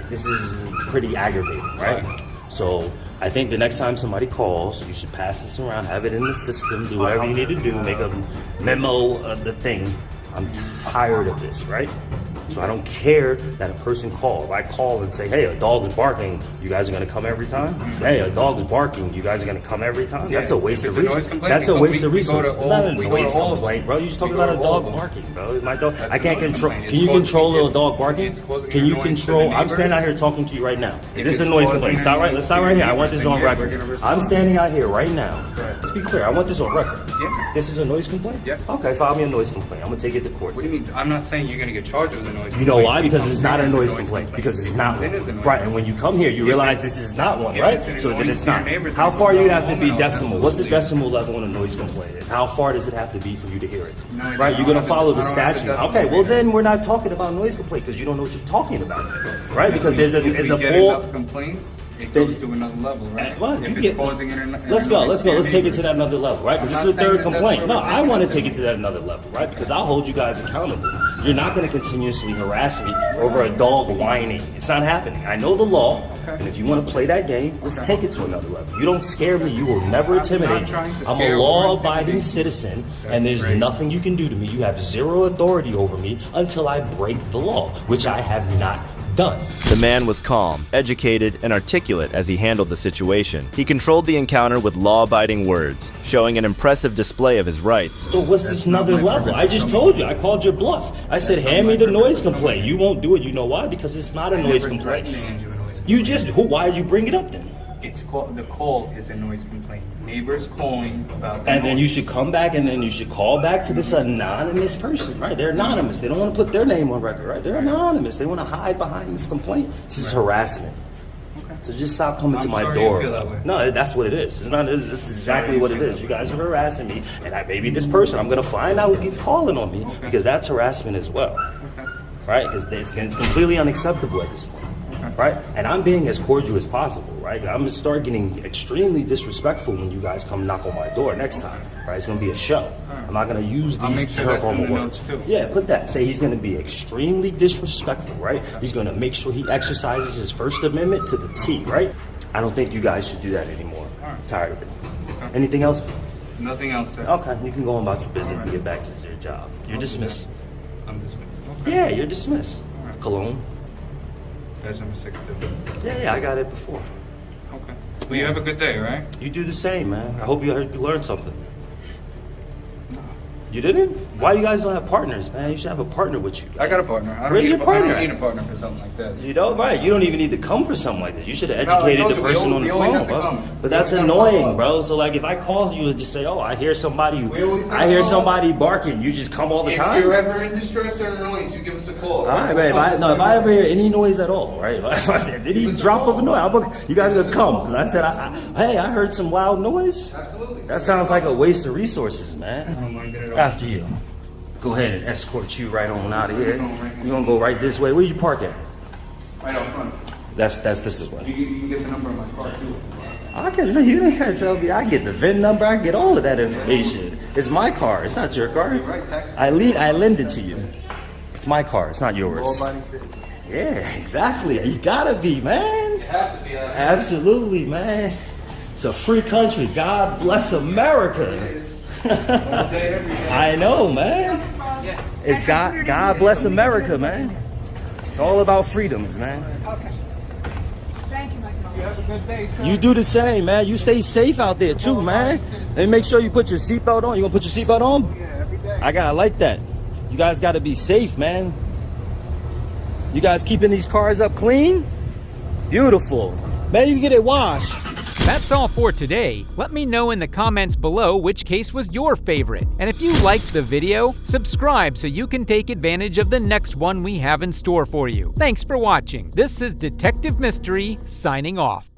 this is pretty aggravating, right? So I think the next time somebody calls, you should pass this around, have it in the system, do whatever you need to do, make a memo of the thing. I'm tired of this, right? So I don't care that a person calls. If I call and say, hey, a dog is barking, you guys are gonna come every time? Hey, a dog's barking, you guys are gonna come every time? That's a waste of resources. That's a waste of resources. It's not a noise complaint, bro. You're just talking about a dog barking, bro. My dog, I can't control. Can you control a dog barking? Can you control? I'm standing out here talking to you right now. Is this a noise complaint? Stop right. Let's stop right here. I want this on record. I'm standing out here right now. Let's be clear. I want this on record. This is a noise complaint? Yes. Okay, file me a noise complaint. I'm gonna take it to court. What do you mean? I'm not saying you're gonna get charged with a noise complaint. You know why? Because it's not a noise complaint. Because it's not one. Right, and when you come here, you realize this is not one, right? So then it's not. How far you have to be decimal? What's the decimal level on a noise complaint? And how far does it have to be for you to hear it? Right, you're gonna follow the statute. Okay, well then we're not talking about noise complaint because you don't know what you're talking about, right? Because there's a full complaints. It goes to another level, right? Well, if it's causing let's go. Let's take it to that another level, right? Because this is the third complaint. No, I want to take it to that another level, right? Because I'll hold you guys accountable. You're not going to continuously harass me over a dog whining. It's not happening. I know the law, and if you want to play that game, let's take it to another level. You don't scare me. You will never intimidate me. I'm a law-abiding citizen, and there's nothing you can do to me. You have zero authority over me until I break the law, which I have not done. The man was calm, educated, and articulate as he handled the situation. He controlled the encounter with law-abiding words, showing an impressive display of his rights. So what's this another level? I just told you. I called your bluff. I said, hand me the noise complaint. You won't do it. You know why? Because it's not a noise complaint. You just, why you bring it up then? It's called, the call is a noise complaint. Neighbors calling about the And then you should come back and then you should call back to this anonymous person, right? They're anonymous. They don't want to put their name on record, right? They're anonymous. They want to hide behind this complaint. This is harassment. Okay. So just stop coming to my door. You feel that way. No, that's what it is. It's not. It's exactly what it is. You guys are harassing me, and maybe this person. I'm gonna find out who keeps calling on me because that's harassment as well, right? Because it's completely unacceptable at this point. Right? And I'm being as cordial as possible, right? I'm gonna start getting extremely disrespectful when you guys come knock on my door next time, right? It's gonna be a show. I'm not gonna use these terrible words. Yeah, put that. Say he's gonna be extremely disrespectful, right? He's gonna make sure he exercises his First Amendment to the T, right? I don't think you guys should do that anymore. I'm tired of it. Anything else? Nothing else, sir. Okay, you can go on about your business and get back to your job. You're dismissed. I'm dismissed. Yeah, you're dismissed. Cologne. Badge number 6 too. Yeah, I got it before. Okay. Well, you have a good day, right? You do the same, man. I hope you learned something. You didn't? Why you guys don't have partners, man? You should have a partner with you. I got a partner. Where's your partner? I don't need a partner for something like this. You don't, right? You don't even need to come for something like this. You should have educated the person on the phone, bro. But that's annoying, bro. So like, if I call you and just say, "Oh, I hear somebody barking," you just come all the time. If you're ever in distress or noise, you give us a call. All right, man. If I ever hear any noise at all, right? Any drop of a noise, you guys gonna come? Because I said, "Hey, I heard some loud noise." Absolutely. That sounds like a waste of resources, man. After you. go ahead and escort you right on out of here. You gonna go right this way. Where you park at? Right out front. This is what. You can get the number of my car too. You ain't gotta tell me. I get the VIN number. I get all of that information. It's my car. It's not your car. I lend it to you. It's my car. It's not yours. Yeah, exactly. You gotta be, man. It has to be. Absolutely, man. It's a free country. God bless America. I know, man. It's God bless America, man. It's all about freedoms, man. Okay. Thank you, Michael. You have a good day, sir. You do the same, man. You stay safe out there too, man. And make sure you put your seatbelt on. You gonna put your seatbelt on? Yeah, every day. I like that. You guys gotta be safe, man. You guys keeping these cars up clean? Beautiful. Man, you can get it washed. That's all for today. Let me know in the comments below which case was your favorite. And if you liked the video, subscribe so you can take advantage of the next one we have in store for you. Thanks for watching. This is Detective Mystery signing off.